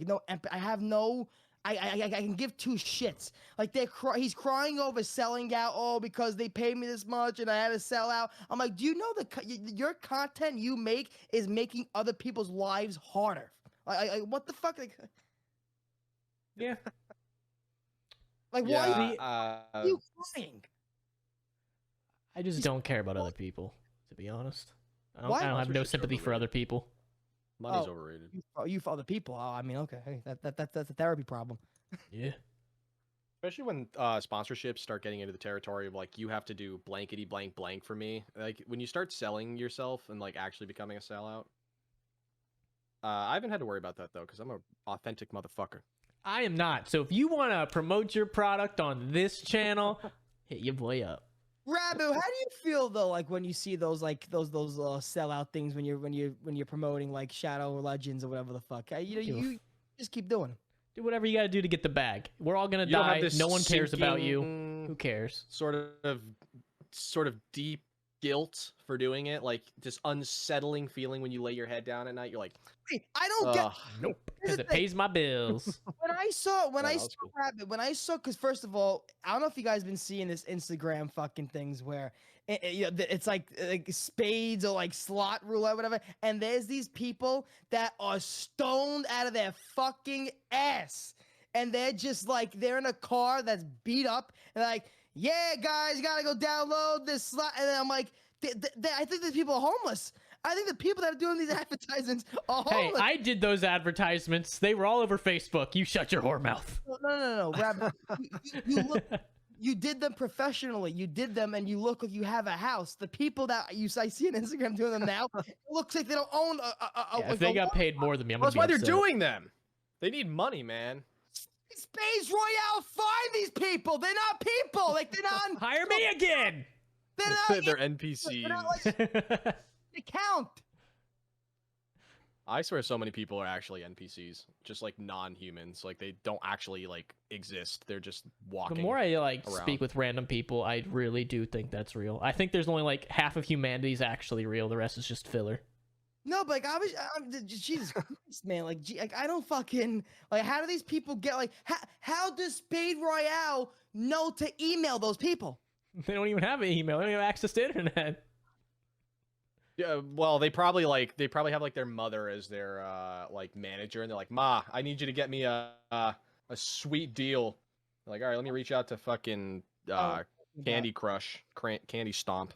I have no. I can give two shits. Like he's crying over selling out. Because they paid me this much and I had to sell out. I'm like, do you know your content you make is making other people's lives harder? What the fuck? Yeah. Like, why are you crying? I just don't care about other people, to be honest. I Why? don't have no Sponsorship's sympathy for other people. Money's overrated. You for other people. Oh, I mean, okay, hey, that's a therapy problem. Yeah. Especially when sponsorships start getting into the territory of like you have to do blankety blank blank for me. Like when you start selling yourself and like actually becoming a sellout. I haven't had to worry about that though because I'm an authentic motherfucker. I am not. So if you want to promote your product on this channel, hit your boy up. Rabu, how do you feel though, like when you see those sellout things when you're promoting like Shadow Legends or whatever the fuck? You just keep doing it. Do whatever you got to do to get the bag. We're all gonna You don't have die. this No one cares about you. sinking Who cares? Sort of deep guilt for doing it, like this unsettling feeling when you lay your head down at night. You're like, Hey, I don't get. Nope, Here's because the it thing. pays my bills. When I saw that's cool. Rabbit, because first of all, I don't know if you guys been seeing this Instagram fucking things where it's like spades or like slot roulette, whatever, and there's these people that are stoned out of their fucking ass, and they're just like they're in a car that's beat up, and like, yeah, guys, you gotta go download this slot, and then I'm like, I think these people are homeless. I think the people that are doing these advertisements are homeless. Hey, I did those advertisements. They were all over Facebook. You shut your whore mouth. No, Rabbit. You did them professionally. You did them, and you look like you have a house. The people that I see on Instagram doing them now, it looks like they don't own If they got paid more than me, I'm well, that's gonna why be they're upset. doing them. They need money, man. Space Royale. Find these people. They're not people. Like they're not. Hire me again. They're not. They're NPCs. They're not like, they count. I swear so many people are actually NPCs, just like non-humans. Like they don't actually like exist. They're just walking. The more I like around. speak with random people, I really do think that's real. I think there's only like half of humanity's actually real. The rest is just filler. No, but like Jesus Christ, man. Like I don't fucking like. How do these people get like? How does Spade Royale know to email those people? They don't even have an email. They don't even have access to internet. Yeah, well, they probably have like their mother as their like manager, and they're like, "Ma, I need you to get me a sweet deal." They're like, all right, let me reach out to fucking Candy Crush, Candy Stomp.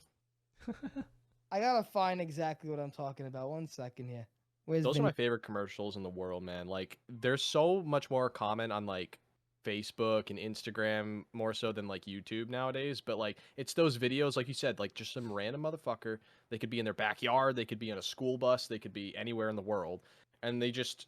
I gotta find exactly what I'm talking about. 1 second here. Those are my favorite commercials in the world, man. Like, there's so much more common on like Facebook and Instagram more so than like YouTube nowadays. But like, it's those videos, like you said, like just some random motherfucker. They could be in their backyard, they could be in a school bus, they could be anywhere in the world, and they just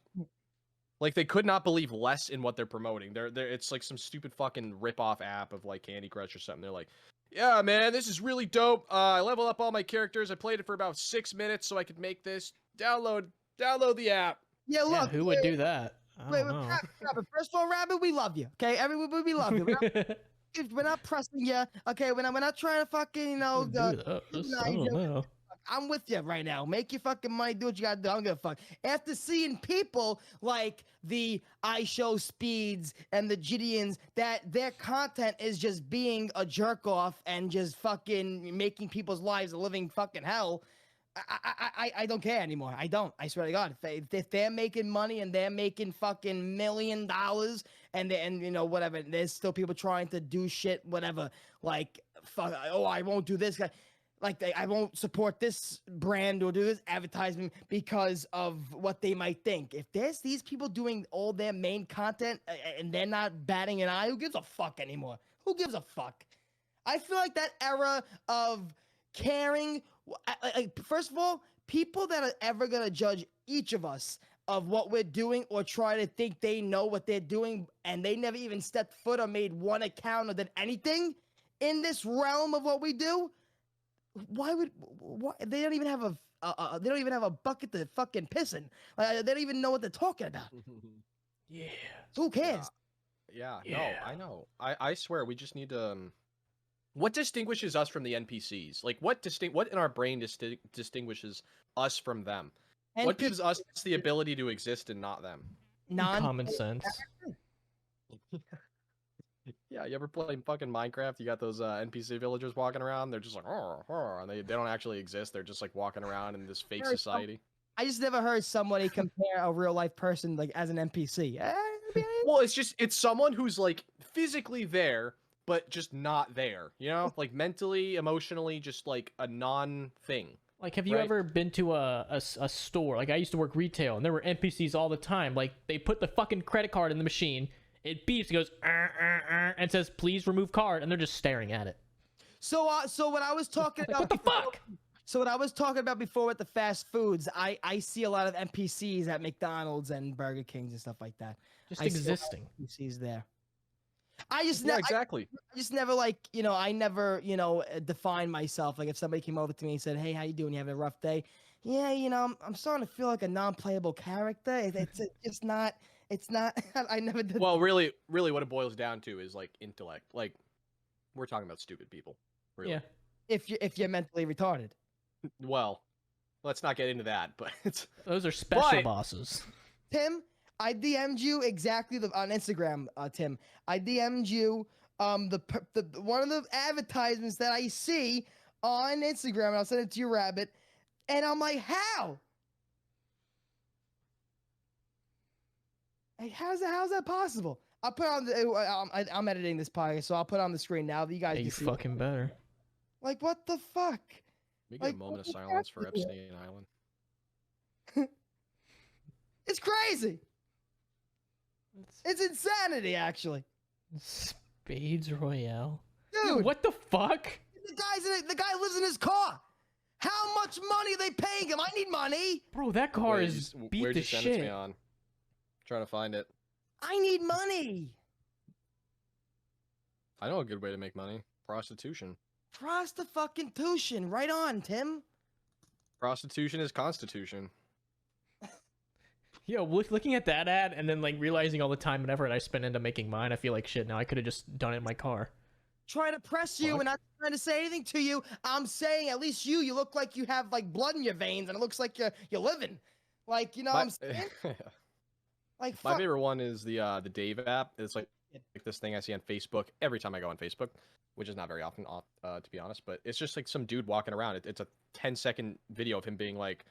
like they could not believe less in what they're promoting. It's like some stupid fucking rip-off app of like Candy Crush or something. They're like, yeah, man, this is really dope. I leveled up all my characters. I played it for about 6 minutes so I could make this. Download the app. Yeah, look. Yeah, who would do that? Wait, Rabbit, first of all, Rabbit, we love you. Okay, everyone, we love you. We're not pressing you. Okay, we're not trying to fucking, I don't know. I'm with you right now. Make your fucking money. Do what you gotta do. I don't give a fuck. After seeing people like the I Show Speeds and the Gideons, that their content is just being a jerk off and just fucking making people's lives a living fucking hell. I don't care anymore. I don't. I swear to God. If they're making money and they're making fucking $1 million and you know whatever, there's still people trying to do shit, whatever. Like fuck. Oh, I won't do this guy. Like I won't support this brand or do this advertisement because of what they might think. If there's these people doing all their main content and they're not batting an eye, who gives a fuck anymore? Who gives a fuck? I feel like that era of caring. First of all, people that are ever gonna judge each of us of what we're doing or try to think they know what they're doing and they never even stepped foot or made one account or did anything in this realm of what we do. Why they don't even have a bucket to fucking piss in. Like, they don't even know what they're talking about. Yeah. So who cares? Yeah. No, I know. I swear we just need to. What distinguishes us from the NPCs? Like, what in our brain distinguishes us from them? What gives us the ability to exist and not them? Common sense. Yeah, you ever play fucking Minecraft? You got those NPC villagers walking around. They're just like, and they don't actually exist. They're just like walking around in this fake society. I just never heard somebody compare a real life person like as an NPC. Well, it's someone who's like physically there, but just not there. You know, like mentally, emotionally, just like a non-thing. Like, have you Right. ever been to a store? Like, I used to work retail, and there were NPCs all the time. Like, they put the fucking credit card in the machine, it beeps, it goes, and says, please remove card, and they're just staring at it. So what I was talking Like, about what the fuck? So what I was talking about before with the fast foods, I see a lot of NPCs at McDonald's and Burger Kings and stuff like that. Just I see a lot of existing. NPCs there. I just Yeah, exactly. I just never like, I never, define myself. Like if somebody came over to me and said, "Hey, how you doing? You having a rough day?" Yeah, I'm starting to feel like a non-playable character. It's just not. It's not. I never did. Well, really, what it boils down to is like intellect. Like we're talking about stupid people. Really. Yeah. If you're mentally retarded. Well, let's not get into that, but it's Those are special But- bosses. Tim, I DM'd you exactly on Instagram, Tim. I DM'd you the one of the advertisements that I see on Instagram, and I'll send it to you, Rabbit. And I'm like, how? Like, how's that possible? I'll put on the. I'm editing this podcast, so I'll put it on the screen now that you guys Yeah, can you see. fucking better. Like, what the fuck? we get Like, a moment of what the silence for heck is it? Epstein Island. It's crazy. It's insanity, actually. Spades Royale. Dude, What the fuck? the guy lives in his car. How much money are they paying him? I need money. Bro, that car Wait, is beat where'd the you send it to me shit. on? Trying to find it. I need money. I know a good way to make money. Prostitution. Prostitution. Right on, Tim. Prostitution is constitution. Yo, looking at that ad and then like realizing all the time and effort I spent into making mine, I feel like shit. Now I could have just done it in my car. Trying to press you Fuck. and not trying to say anything to you. I'm saying at least you look like you have like blood in your veins and it looks like you're living. Like, what I'm saying? Like, My fuck. favorite one is the Dave app. It's like this thing I see on Facebook every time I go on Facebook, which is not very often, to be honest. But it's just like some dude walking around. It's a 10-second video of him being like,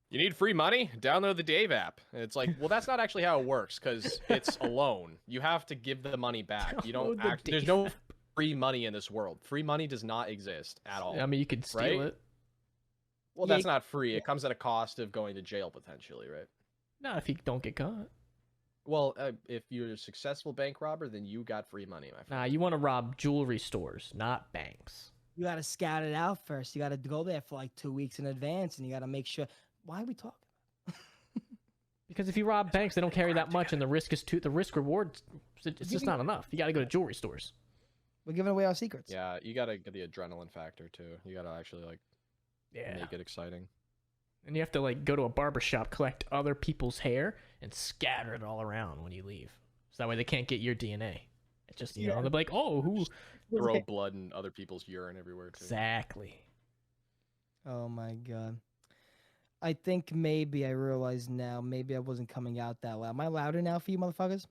"You need free money? Download the Dave app." And it's like, well, that's not actually how it works because it's a loan. You have to give the money back. You don't. Download the There's Dave no app. free money in this world. Free money does not exist at all. I mean, you could steal Right? it. Well, Yeah, that's not free. It comes at a cost of going to jail potentially, right? Not if you don't get caught. Well, if you're a successful bank robber, then you got free money, my friend. Nah, you want to rob jewelry stores, not banks. You got to scout it out first. You got to go there for like 2 weeks in advance and you got to make sure. Why are we talking? Because if you rob banks, they don't carry that much, and the risk is the risk reward. It's just not enough. You got to go to jewelry stores. We're giving away our secrets. Yeah, you gotta get the adrenaline factor too. You gotta actually like Yeah. make it exciting. And you have to like go to a barber shop, collect other people's hair, and scatter it all around when you leave. So that way they can't get your DNA. It's just Yeah. they'll be like, oh, who? Throw blood and other people's urine everywhere too. Exactly. Oh my god. I think maybe I realize now. Maybe I wasn't coming out that loud. Am I louder now for you, motherfuckers?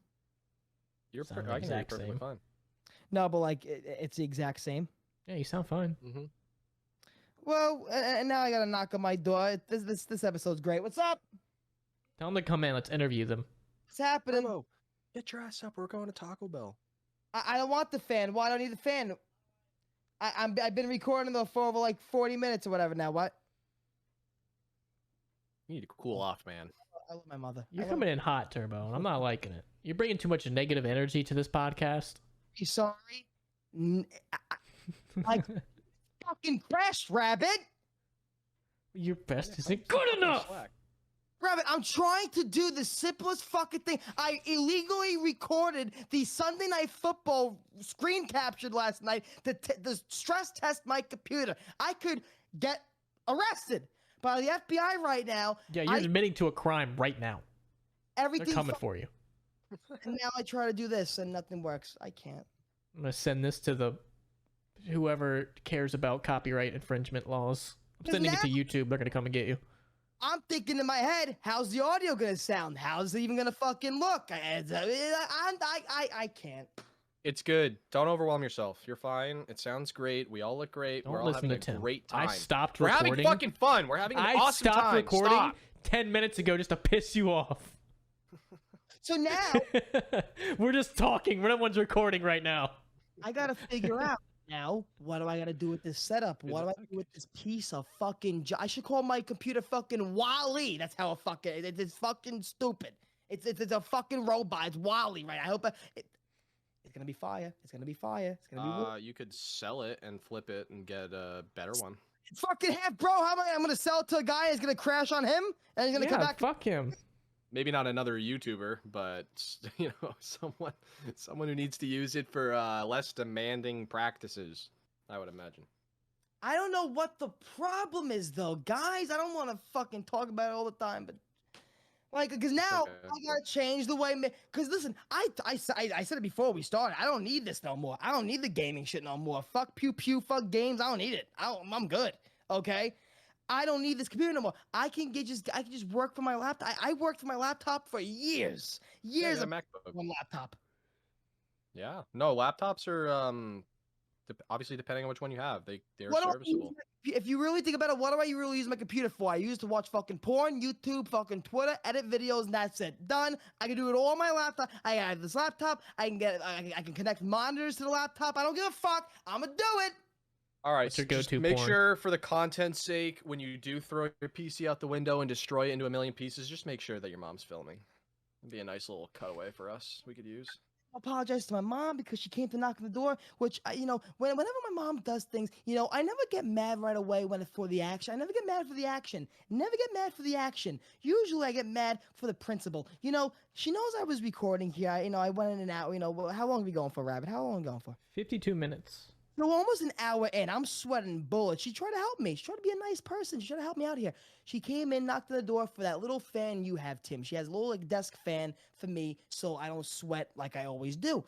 You're Sound the I can hear you exact perfectly same. fine. No, but like it's the exact same. Yeah, you sound fine. Mm-hmm. Well, and now I gotta knock on my door. This episode's great. What's up? Tell them to come in. Let's interview them. What's happening? Hello. Get your ass up. We're going to Taco Bell. I don't want the fan. Why don't I need the fan? I've been recording for over like 40 minutes or whatever now. What? You need to cool off, man. I love my mother. You're I love coming in hot, Turbo, and I'm not liking it. You're bringing too much negative energy to this podcast. you. Sorry. Like fucking crash, Rabbit. Your best isn't good enough. Rabbit, I'm trying to do the simplest fucking thing. I illegally recorded the Sunday Night Football screen captured last night to stress test my computer. I could get arrested by the FBI right now. Yeah, you're admitting to a crime right now. They're Everything. coming for you. And now I try to do this and nothing works. I can't. I'm gonna send this to the whoever cares about copyright infringement laws. I'm Because sending it now- to YouTube. They're gonna come and get you. I'm thinking in my head, how's the audio gonna sound? How's it even gonna fucking look? I can't. It's good. Don't overwhelm yourself. You're fine. It sounds great. We all look great. Don't We're all listen having to a Tim. great I time. stopped We're recording. having fucking fun. We're having an I awesome stopped time. recording Stop. 10 minutes ago just to piss you off. So now We're just talking. No one's recording right now. I gotta figure out now what do I gotta do with this setup? What do I do with this piece of fucking? I should call my computer fucking Wally. That's how it's fucking stupid. It's a fucking robot. It's Wally, right? I hope it's gonna be fire. It's gonna be fire. It's gonna be. You could sell it and flip it and get a better one. Fucking half, bro. How am I'm gonna sell it to a guy? It's gonna crash on him, and he's gonna come back. Fuck him. Maybe not another YouTuber, but someone who needs to use it for less demanding practices, I would imagine. I don't know what the problem is though, guys. I don't want to fucking talk about it all the time, but like, because now I gotta change the way. Because listen, I said it before we started. I don't need this no more. I don't need the gaming shit no more. Fuck pew pew. Fuck games. I don't need it. I'm good. Okay. I don't need this computer no more. I can just work from my laptop. I worked for my laptop for years. Years a of MacBook. one laptop. Yeah. No, laptops are obviously depending on which one you have. They're serviceable. If you really think about it, what do I really use my computer for? I use it to watch fucking porn, YouTube, fucking Twitter, edit videos, and that's it. Done. I can do it all on my laptop. I have this laptop. I can connect monitors to the laptop. I don't give a fuck. I'm gonna do it. All right, so just make sure for the content's sake, when you do throw your PC out the window and destroy it into a million pieces, just make sure that your mom's filming. It'd be a nice little cutaway for us we could use. I apologize to my mom because she came to knock on the door, which, whenever my mom does things, I never get mad right away when it's for the action. I never get mad for the action. Never get mad for the action. Usually I get mad for the principle. She knows I was recording here. I went in and out. How long are we going for, Rabbit? How long are we going for? 52 minutes. No, almost an hour in. I'm sweating bullets. She tried to help me. She tried to be a nice person. She tried to help me out here. She came in, knocked on the door for that little fan you have, Tim. She has a little desk fan for me so I don't sweat like I always do.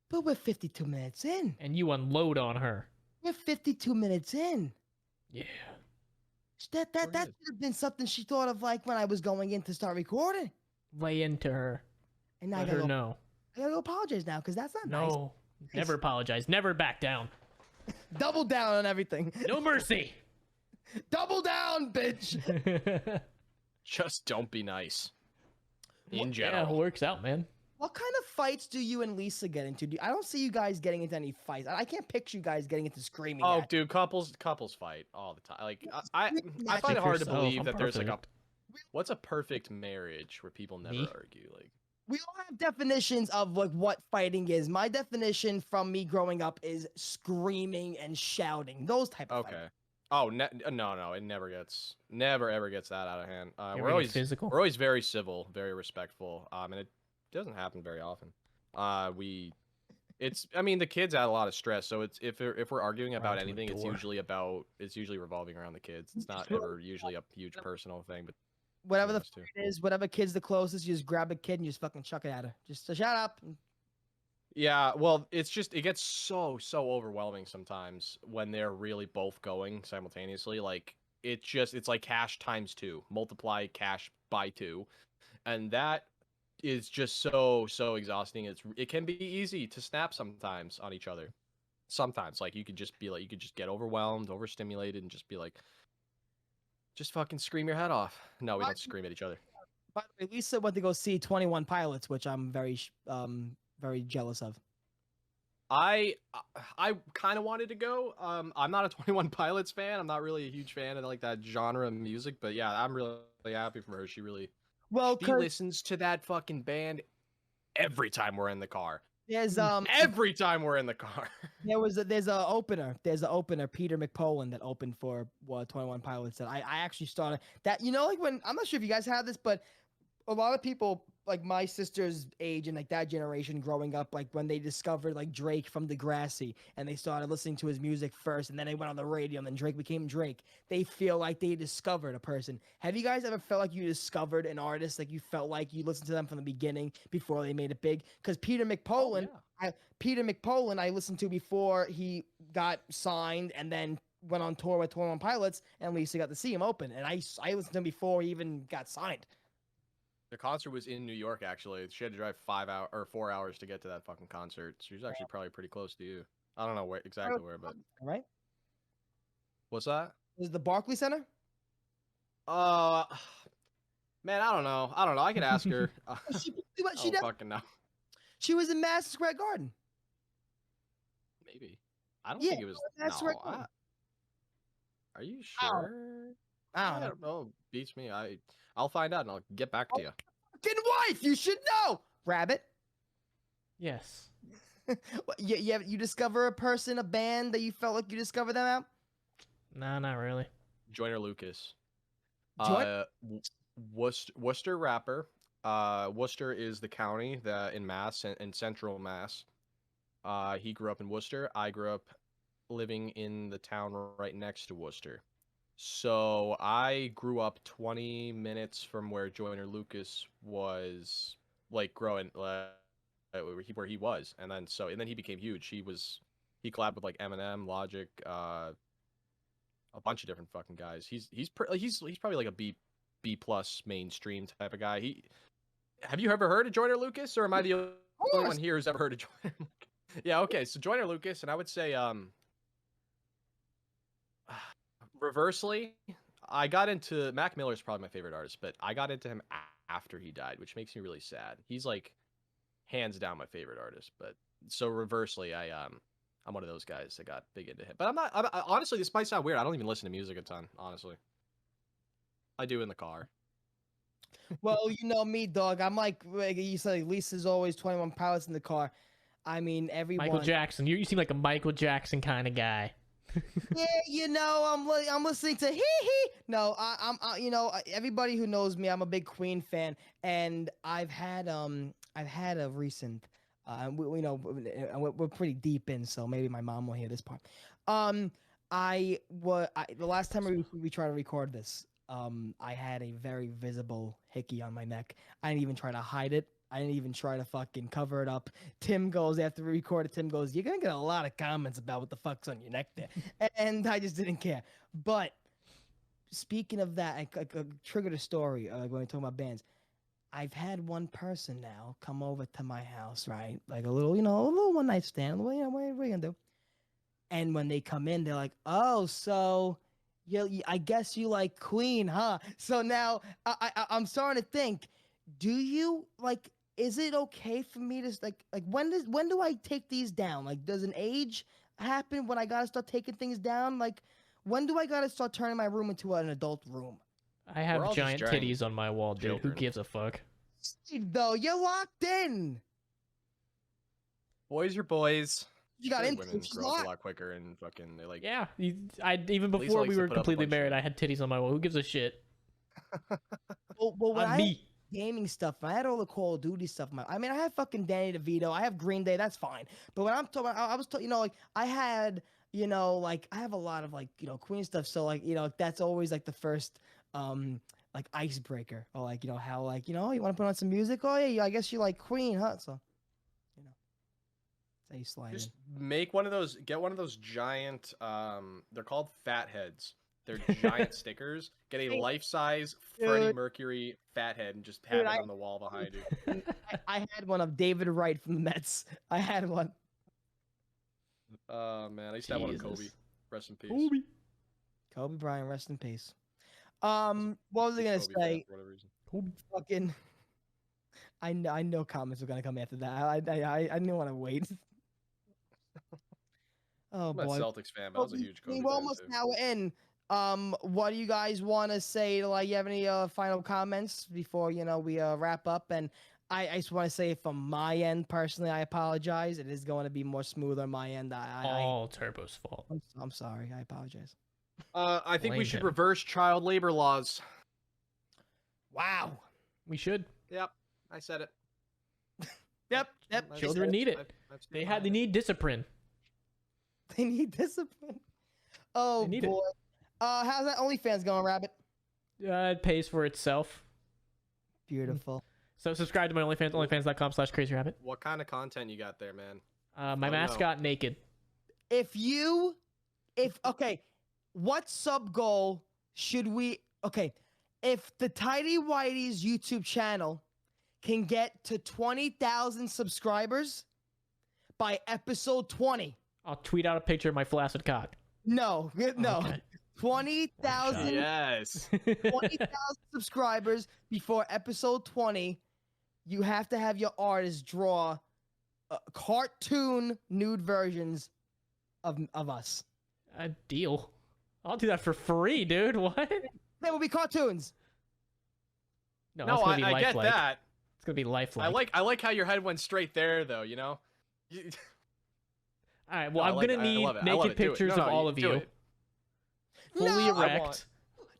But we're 52 minutes in. And you unload on her. We're 52 minutes in. Yeah. That should have been something she thought of like when I was going in to start recording. Lay into her. And now Let her know. I gotta go apologize now because that's not nice. No. Never apologize. Never back down. Double down on everything. No mercy. Double down, bitch. Just don't be nice. In general. Yeah, it works out, man. What kind of fights do you and Lisa get into? I don't see you guys getting into any fights. I can't picture you guys getting into screaming. Oh, dude, couples fight all the time. Like I find it hard to believe that there's like what's a perfect marriage where people never argue? Like, we all have definitions of like what fighting is. My definition from me growing up is screaming and shouting. Those type of fighting. Oh no, it never ever gets that out of hand. We're always physical. We're always very civil, very respectful. And it doesn't happen very often. The kids add a lot of stress. So it's if we're arguing about anything, it's usually revolving around the kids. It's not ever usually a huge personal thing, but whatever the fight is, whatever kid's the closest, you just grab a kid and you just fucking chuck it at her. Just shut up. Yeah, well, it gets so overwhelming sometimes when they're really both going simultaneously. Like it's like cash times 2, multiply cash by 2, and that is just so exhausting. It can be easy to snap sometimes on each other. Sometimes, like you could just get overwhelmed, overstimulated, and just be like, just fucking scream your head off. No, we don't scream at each other. By the way, Lisa went to go see 21 Pilots, which I'm very jealous of. I kind of wanted to go. I'm not a 21 Pilots fan. I'm not really a huge fan of like that genre of music, but yeah, I'm really happy for her. She listens to that fucking band every time we're in the car. There's every time we're in the car. There's a opener, Peter McPolin, that opened for 21 Pilots. That I actually started that. Like when, I'm not sure if you guys have this, but a lot of people like my sister's age and like that generation growing up, like when they discovered like Drake from Degrassi and they started listening to his music first and then they went on the radio and then Drake became Drake, they feel like they discovered a person. Have you guys ever felt like you discovered an artist, like you felt like you listened to them from the beginning before they made it big? Because Peter McPolin, I listened to before he got signed and then went on tour with 21 Pilots, and Lisa got to see him open, and I listened to him before he even got signed. The concert was in New York, actually. She had to drive 4 hours to get to that fucking concert. She was actually probably pretty close to you. I don't know exactly where, but right. What's that? Is the Barclays Center? Man, I don't know. I could ask her. She, I don't fucking know. she was in Madison Square Garden. Maybe. I don't Yeah, think it was. that's No, right. are you sure? I don't know. Beats me. I'll find out and I'll get back to you. Fucking wife, you should know. Rabbit. Yes. You discover a person, a band that you felt like you discovered them out? No, not really. Joyner Lucas. Joy- Worcester rapper. Worcester is the county that in Mass in central Mass. He grew up in Worcester. I grew up living in the town right next to Worcester. So I grew up 20 minutes from where Joyner Lucas was, like growing, where he was, and then he became huge. He collabed with like Eminem, Logic, a bunch of different fucking guys. He's probably like a B plus mainstream type of guy. Have you ever heard of Joyner Lucas, or am I the only one here who's ever heard of Joyner Lucas? Yeah, okay. So Joyner Lucas, and I would say reversely, I got into Mac Miller's probably my favorite artist, but I got into him after he died, which makes me really sad. He's like hands down my favorite artist, but so reversely, I'm one of those guys that got big into him. But honestly, this might sound weird. I don't even listen to music a ton, honestly. I do in the car. Well, you know me, dog. I'm like you said, like, Lisa's always 21 Pilots in the car. I mean, everyone. Michael Jackson. You seem like a Michael Jackson kind of guy. Yeah, you know, I'm listening to hee hee. No, I'm you know, everybody who knows me, I'm a big Queen fan, and I've had a recent, we know, we're pretty deep in, so maybe my mom will hear this part. The last time we tried to record this, I had a very visible hickey on my neck. I didn't even try to hide it. I didn't even try to fucking cover it up. Tim goes, after we recorded, Tim goes, "You're going to get a lot of comments about what the fuck's on your neck there." And I just didn't care. But speaking of that, I triggered a story when we're talking about bands. I've had one person now come over to my house, right? Like a little one night stand. Well, what are we going to do? And when they come in, they're like, "Oh, so I guess you like Queen, huh?" So now I'm starting to think, do you like, is it okay for me to like when do I take these down? Like, does an age happen when I gotta start taking things down? Like, when do I gotta start turning my room into an adult room? I have giant titties on my wall, dude. Who gives a fuck? Steve, though, you're locked in. Boys are boys. You got into women grow up a lot quicker and fucking they like. Yeah, even before we were completely married, I had titties on my wall. Who gives a shit? Well, when on me. Gaming stuff, I had all the Call of Duty stuff. I mean, I have fucking Danny DeVito. I have Green Day. That's fine. But when I'm talking, I was talking, like I had, like I have a lot of like, Queen stuff. So like, that's always like the first, like icebreaker, or like, how like, you want to put on some music? Oh yeah, I guess you like Queen, huh? So, that's how you slide Just in. get one of those giant, they're called fat heads. They're giant stickers. Get a life-size Freddie Mercury fat head and just have it on the wall behind you. I had one of David Wright from the Mets. I had one. Man, I used to have one of Kobe. Rest in peace. Kobe Bryant, rest in peace. What was I gonna say? For whatever reason. Kobe fucking. I know comments were gonna come after that. I didn't want to wait. Oh I'm boy. a Celtics fan, but I was a huge Kobe fan We're almost too. now in. What do you guys want to say? Like, you have any final comments before we wrap up? And I just want to say, from my end personally, I apologize. It is going to be more smooth on my end. All Turbo's fault. I'm sorry. I apologize. I think we should him. reverse child labor laws. Wow. We should. Yep, I said it. Yep. Children need it. They need discipline. They need discipline. Oh boy. How's that OnlyFans going, Rabbit? It pays for itself. Beautiful. So subscribe to my OnlyFans, onlyfans.com/crazyrabbit. What kind of content you got there, man? My mascot naked. Okay, what sub goal should we? Okay, if the Tighty Whities YouTube channel can get to 20,000 subscribers by episode 20, I'll tweet out a picture of my flaccid cock. No. Okay. 20,000 Yes. 20,000 subscribers before episode 20. You have to have your artist draw cartoon nude versions of us. A deal. I'll do that for free, dude. What? They will be cartoons. No, No, it's gonna be I get lifelike. that. It's gonna be lifelike. I like how your head went straight there, though. You know. All right. Well, No, I'm I like gonna it. I need love it. I love naked it. Do it. pictures No, of no, all of do you, it. fully No! erect.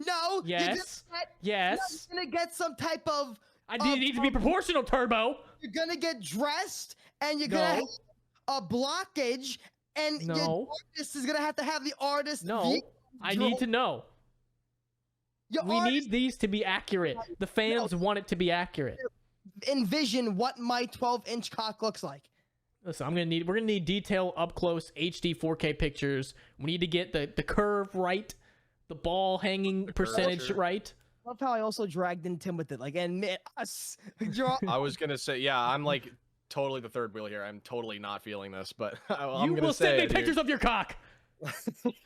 No, Yes. Yes. You're gonna get some type of. I need to be proportional, Turbo. You're gonna get dressed, and you're gonna have a blockage, and your artist is gonna have to have the artist. No, I need to know. We need these to be accurate. The fans want it to be accurate. Envision what my 12-inch cock looks like. Listen, we're gonna need detail, up close, HD 4K pictures. We need to get the curve right, the ball hanging percentage right. I love how I also dragged in Tim with it. Like, and us. I was gonna say, yeah, I'm like totally the third wheel here. I'm totally not feeling this, but I'm You gonna will say send me it, pictures of your cock.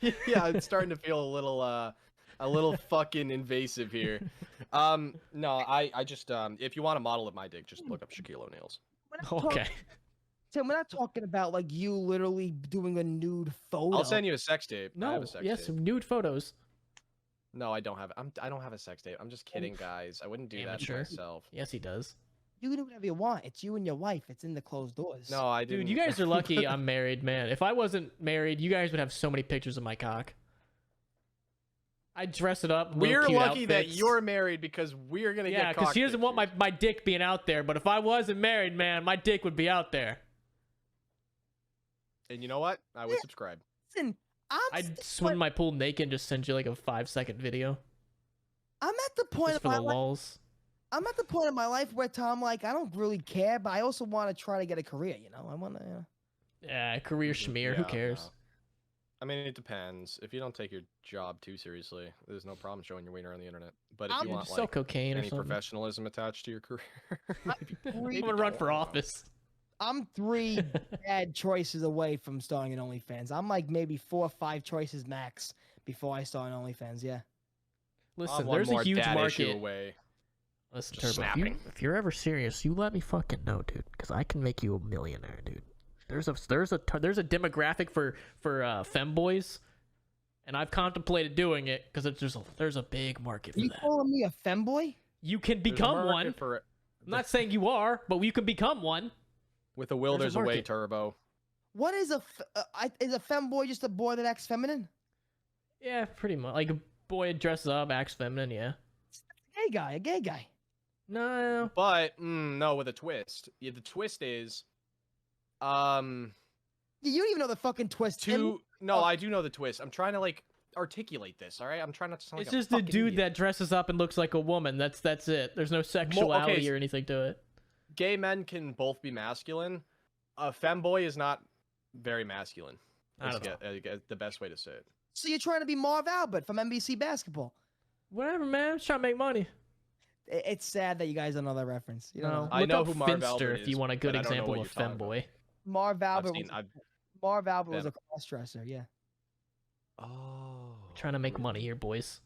Yeah, it's starting to feel a little fucking invasive here. No, I just if you want to model of my dick, just look up Shaquille O'Neal's. Okay. Tim, we're not talking about like you literally doing a nude photo. I'll send you a sex tape. I have No. a sex Yes. tape. Nude photos. No, I don't have it. I don't have a sex tape. I'm just kidding, guys. I wouldn't do that to Amateur. myself. Yes, he does. You can do whatever you want. It's you and your wife. It's in the closed doors. No, I didn't. Dude, you guys are lucky I'm married, man. If I wasn't married, you guys would have so many pictures of my cock. I'd dress it up. We're cute lucky that outfits. you're married because we're gonna Yeah, get because cock she doesn't want pictures. my dick being out there. But if I wasn't married, man, my dick would be out there. And you know what? I would subscribe. Listen, I'd swim in my pool naked and just send you like a 5-second video. I'm at the point Just of for my the life. lulls. I'm at the point of my life where Tom, like, I don't really care, but I also want to try to get a career. You know, I want to. Yeah, career schmear. Who Yeah, cares? no. I mean, it depends. If you don't take your job too seriously, there's no problem showing your wiener on the internet. But if you You want sell like cocaine or any something. professionalism attached to your career, I'm gonna run for office. I'm 3 bad choices away from starting an OnlyFans. I'm like maybe 4 or 5 choices max before I start an OnlyFans. Yeah. Listen, one there's a more huge dad issue market. away. Listen, Just Turbo, snapping. if you're ever serious, you let me fucking know, dude, because I can make you a millionaire, dude. There's a demographic for femboys, and I've contemplated doing it because there's a big market for You that. calling me a femboy? You can There's a become market one. for it. I'm not saying you are, but you can become one. With a will, There's there's a a way, market. Turbo. What is is a femboy just a boy that acts feminine? Yeah, pretty much. Like a boy dresses up, acts feminine. Yeah. A gay guy. No. But no, with a twist. Yeah, the twist is, You don't even know the fucking twist. I do know the twist. I'm trying to like articulate this. All right, I'm trying not to sound It's like just a a fucking dude idiot. that dresses up and looks like a woman. That's it. There's no sexuality or anything to it. Gay men can both be masculine. A femboy is not very masculine. I That's don't know. the best way to say it. So you're trying to be Marv Albert from NBC Basketball. Whatever, man. I'm just trying to make money. It's sad that you guys don't know that reference. You know, I Look know up who Marv Finster Albert if you is, want a good but I don't know example what of you're talking about. femboy. Marv Albert. I've Marv Albert was Yeah. a cross-dresser. Yeah. Oh. Trying to make money here, boys.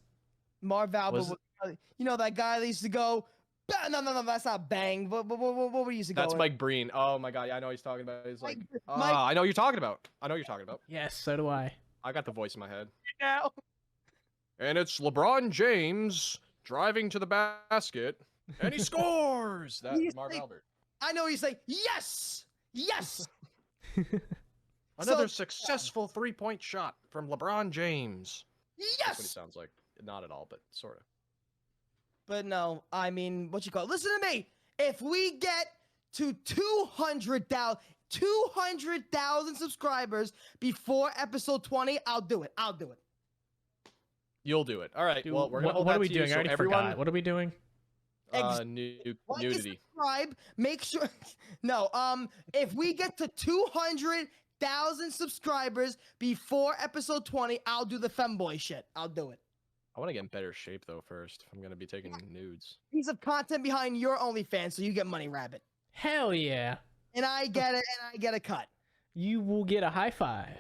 Marv Albert Was was, you know, that guy that used to go, no, that's not Bang. What we used to go? That's Mike Breen. Oh my god, yeah, I know what he's talking about. He's like, Mike- I know what you're talking about. I know what you're talking about. Yes, so do I. I got the voice in my head. now. And it's LeBron James driving to the basket, and he scores. That's He's Marv like- Albert. I know you say yes. Another So- successful three-point shot from LeBron James. That's what he Yes. sounds like. Not at all, but sort of. But no, I mean, what you call it? Listen to me. If we get to 200,000 subscribers before episode 20, I'll do it. You'll do it. All right. Dude, well, we're gonna hold what that are we to you, doing? I so already everyone, forgot. What are we doing? Like and nudity. subscribe. Make sure. No. If we get to 200,000 subscribers before episode 20, I'll do the femboy shit. I'll do it. I want to get in better shape though. First, if I'm gonna be taking nudes. Piece of content behind your OnlyFans, so you get money, Rabbit, Hell yeah. and I get it, and I get a cut. You will get a high five.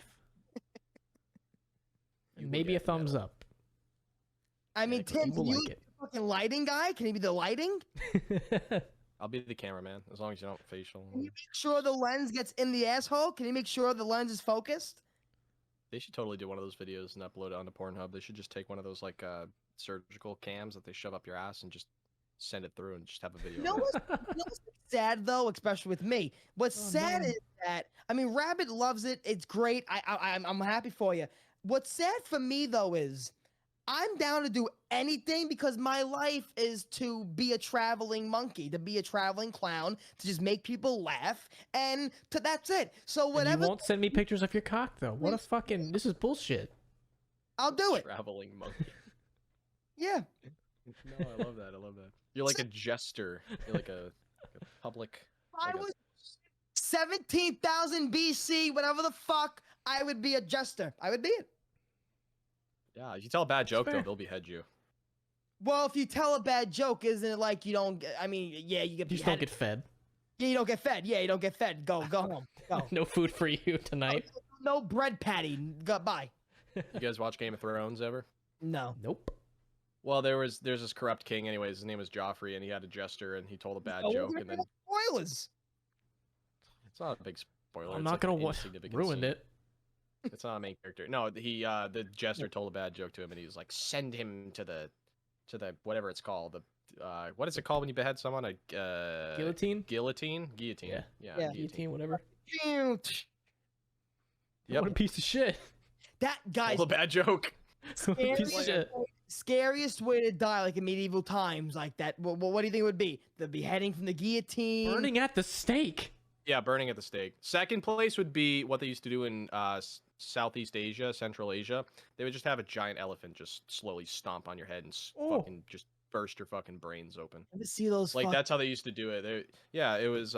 You will Maybe a get thumbs up. I mean, he Tim, will can you like be it. the fucking lighting guy? Can he be the lighting? I'll be the cameraman as long as you don't facial. Can you make sure the lens gets in the asshole? Can you make sure the lens is focused? They should totally do one of those videos and upload it onto Pornhub. They should just take one of those like surgical cams that they shove up your ass and just send it through and just have a video. You know of it. what's sad though, especially with me. What's sad no. is that I mean, Rabbit loves it. It's great. I'm happy for you. What's sad for me though is I'm down to do anything because my life is to be a traveling monkey, to be a traveling clown, to just make people laugh, and that's it. So And whatever. you won't send me pictures of your cock though. What a fucking, this is bullshit. I'll do it. Traveling monkey. Yeah. No, I love that. I love that. You're like a jester. You're like a public. I like a- was 17,000 BC, whatever the fuck, I would be a jester. I would be it. Yeah, if you tell a bad joke fair. though, they'll behead you. Well, if you tell a bad joke, isn't it like you don't get, I mean, yeah, you get You just don't beheaded. get fed. Yeah, you don't get fed. Yeah, you don't get fed. Go home. Go. No food for you tonight. No bread patty. Goodbye. You guys watch Game of Thrones ever? No. Nope. Well, there's this corrupt king. Anyways, his name was Joffrey, and he had a jester, and he told a bad joke, and then Spoilers. it's not a big spoiler. I'm it's not like gonna an watch. insignificant Ruined scene. it. It's not a main character. No, the jester told a bad joke to him, and he was like, "Send him to the whatever it's called. The what is it called when you behead someone? A Guillotine. guillotine. Guillotine. Yeah. Yeah. Guillotine. Whatever. Yep. What a piece of shit. That guy's Told a bad joke. What a piece of Scariest- shit. scariest way to die, like in medieval times, like that. What do you think it would be? The beheading from the guillotine. Burning at the stake. Yeah, burning at the stake. Second place would be what they used to do in Southeast Asia, Central Asia. They would just have a giant elephant just slowly stomp on your head and Oh. fucking just burst your fucking brains open. To see those Like that's how they used to do it. Yeah, it was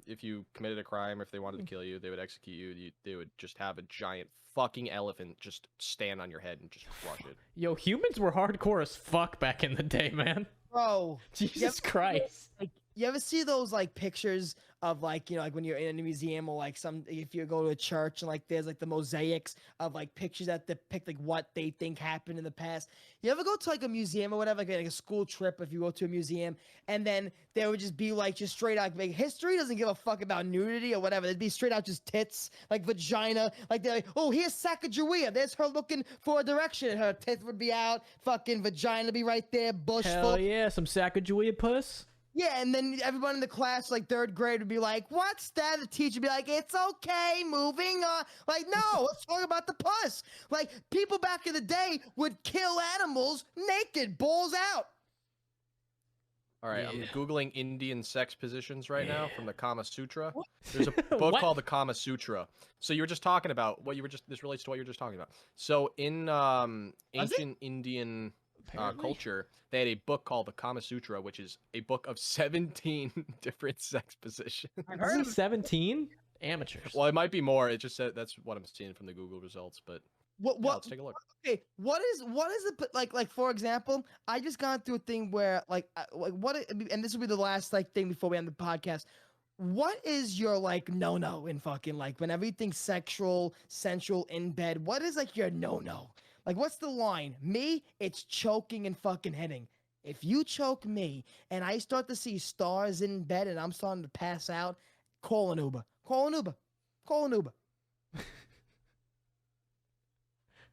if you committed a crime, if they wanted to kill you, they would execute you. They would just have a giant fucking elephant just stand on your head and just crush it. Yo, humans were hardcore as fuck back in the day, man. bro. Jesus Christ. Like, you ever see those like pictures of like, you know, like when you're in a museum or like if you go to a church and like there's like the mosaics of like pictures that depict like what they think happened in the past. You ever go to like a museum or whatever, like a school trip, if you go to a museum, and then there would just be like just straight out like history doesn't give a fuck about nudity or whatever. It'd be straight out just tits, like vagina, like they're like, oh, here's Sacagawea. There's her looking for a direction. Her tits would be out, fucking vagina be right there, bush Hell full. yeah, some Sacagawea puss. Yeah, and then everyone in the class, like third grade, would be like, "What's that?" The teacher would be like, "It's okay, moving on." Like, no, let's talk about the puss. Like, people back in the day would kill animals naked, balls out. All right, I'm Yeah. googling Indian sex positions right now from the Kama Sutra. There's a book What? called the Kama Sutra. So you were just talking about what you were just. This relates to what you were just talking about. So in ancient Indian Apparently. culture, they had a book called the Kama Sutra, which is a book of 17 different sex positions. This is 17 amateurs. Well, it might be more. It just said that's what I'm seeing from the Google results. But What? yeah, let's take a look. Okay, what is it? Like for example, I just gone through a thing where like and this will be the last like thing before we end the podcast. What is your like no in fucking like when everything's sexual, sensual in bed? What is like your no? Like what's the line? Me, it's choking and fucking hitting. If you choke me and I start to see stars in bed and I'm starting to pass out, call an Uber. Call an Uber. Call an Uber.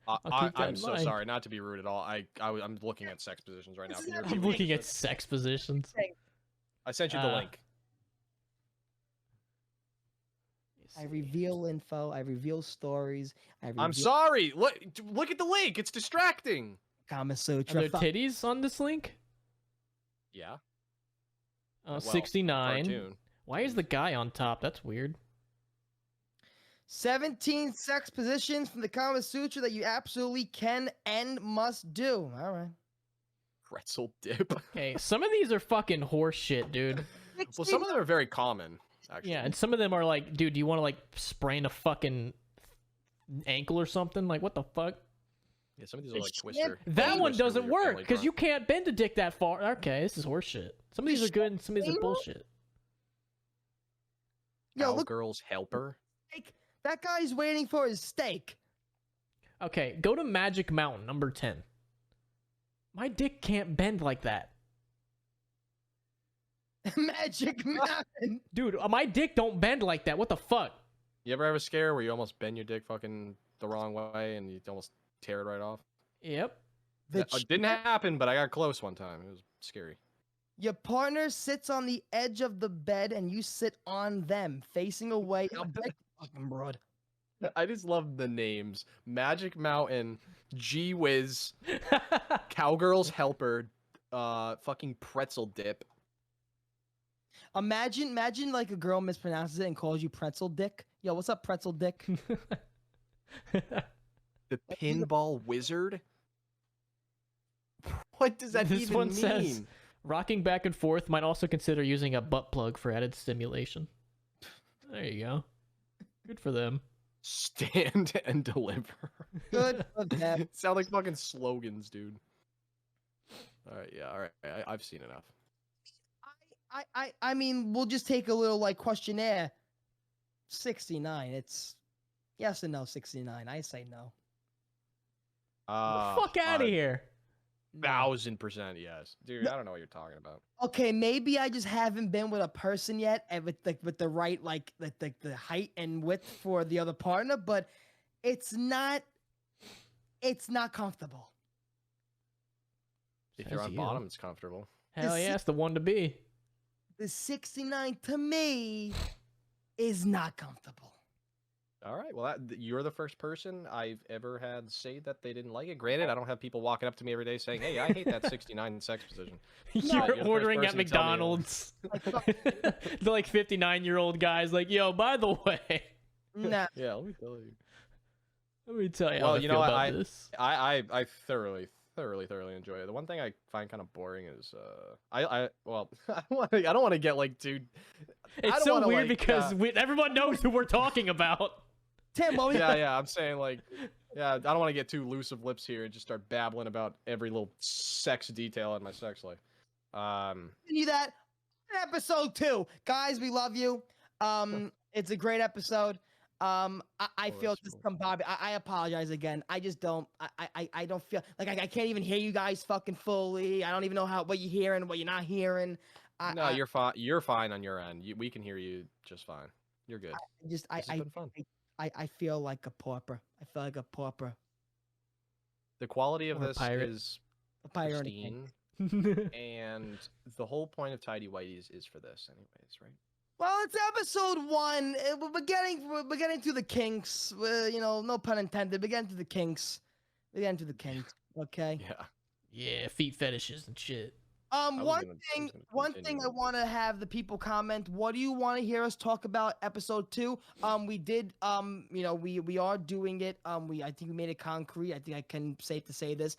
I'll keep that I'm in so mind. sorry, not to be rude at all. I'm looking at sex positions right now. Can you repeat I'm what looking you at said? sex positions. I sent you the link. I reveal info. I reveal stories. I reveal I'm sorry. Look at the link. It's distracting. Kama Are Sutra. there titties on this link? Yeah. 69. Cartoon. Why is the guy on top? That's weird. 17 sex positions from the Kama Sutra that you absolutely can and must do. All right. Pretzel dip. Okay, some of these are fucking horse shit, dude. Well, some of them are very common, actually. Yeah, and some of them are like, dude, do you want to like sprain a fucking ankle or something? Like, what the fuck? Yeah, some of these are like It's Twister. That one Twister doesn't where you're work belly because drunk. you can't bend a dick that far. Okay, this is horse shit. Some of these are good and some of these are bullshit. Yo, look, Girl's helper. that guy's waiting for his steak. Okay, go to Magic Mountain, number 10. My dick can't bend like that. Magic Mountain. Dude, my dick don't bend like that. What the fuck? You ever have a scare where you almost bend your dick fucking the wrong way and you almost tear it right off? Yep. That didn't happen, but I got close one time. It was scary. Your partner sits on the edge of the bed and you sit on them, facing away. I'll break the fucking broad. I just love the names. Magic Mountain, Gee Whiz, Cowgirl's Helper, fucking Pretzel Dip. Imagine like a girl mispronounces it and calls you Pretzel Dick. Yo, what's up, Pretzel Dick? The Pinball Wizard? What does that This even one mean? says, rocking back and forth might also consider using a butt plug for added stimulation. There you go. Good for them. Stand and deliver. Good for them. Sound like fucking slogans, dude. All right, yeah, all right. I've seen enough. I mean, we'll just take a little like questionnaire. 69. It's yes and no. 69. I say no. Fuck out of here. 1000% yes, dude. I don't know what you're talking about. Okay, maybe I just haven't been with a person yet, and with the right like the height and width for the other partner, but it's not comfortable. If you're Says on you. bottom, it's comfortable. Hell yeah, it's the one to be. The 69 to me is not comfortable. All right, well, you're the first person I've ever had say that they didn't like it. Granted, I don't have people walking up to me every day saying, "Hey, I hate that 69 sex position." You're the first ordering at person to tell me. McDonald's. The like 59-year-old guys like, yo, by the way. Nah. Yeah, let me tell you. Let me tell you Well, how I you feel know what, about this. I thoroughly enjoy it. The one thing I find kind of boring is I don't want to get like too. It's so weird because everyone knows who we're talking about. Tim, what was yeah, I'm saying like, yeah, I don't want to get too loose of lips here and just start babbling about every little sex detail in my sex life. you that episode 2, guys, we love you. It's a great episode. I feel discombobulated. I apologize again. I just don't. I don't feel like I can't even hear you guys fucking fully. I don't even know what you're hearing, what you're not hearing. No, you're fine. You're fine on your end. We can hear you just fine. You're good. This has been fun. I feel like a pauper. I feel like a pauper. The quality of Or a this pirate. is A pirate. pristine, and the whole point of Tighty Whities is for this, anyways, right? Well, it's episode 1. We're getting to the kinks. You know, no pun intended. We're getting to the kinks. We're getting to the kinks. Okay. Yeah. Yeah, feet fetishes and shit. One thing I want to have the people comment. What do you want to hear us talk about episode 2? We did, you know, we are doing it. I think we made it concrete. I think I can safe to say this.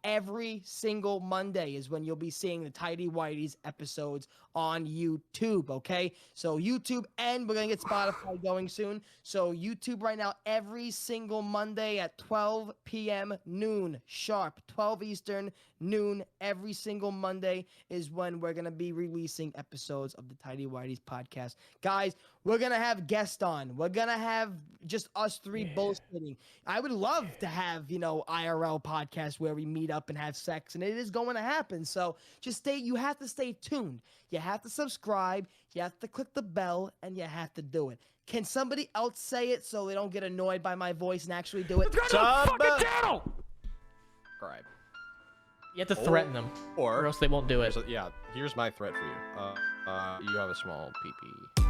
Every single Monday is when you'll be seeing the Tighty Whities episodes on YouTube. Okay, so YouTube, and we're gonna get Spotify going soon. So YouTube right now, every single Monday at 12 p.m. noon sharp, 12 Eastern, noon every single Monday is when we're gonna be releasing episodes of the Tighty Whities podcast. Guys, we're gonna have guests on. We're gonna have just us three bullshitting. I would love to have, you know, IRL podcast where we meet up and have sex, and it is going to happen. So just you have to stay tuned. You have to subscribe, you have to click the bell, and you have to do it. Can somebody else say it so they don't get annoyed by my voice and actually do it? Subscribe to the fucking channel! Subscribe. You have to threaten them, or else they won't do it. Yeah, here's my threat for you. You have a small pee-pee.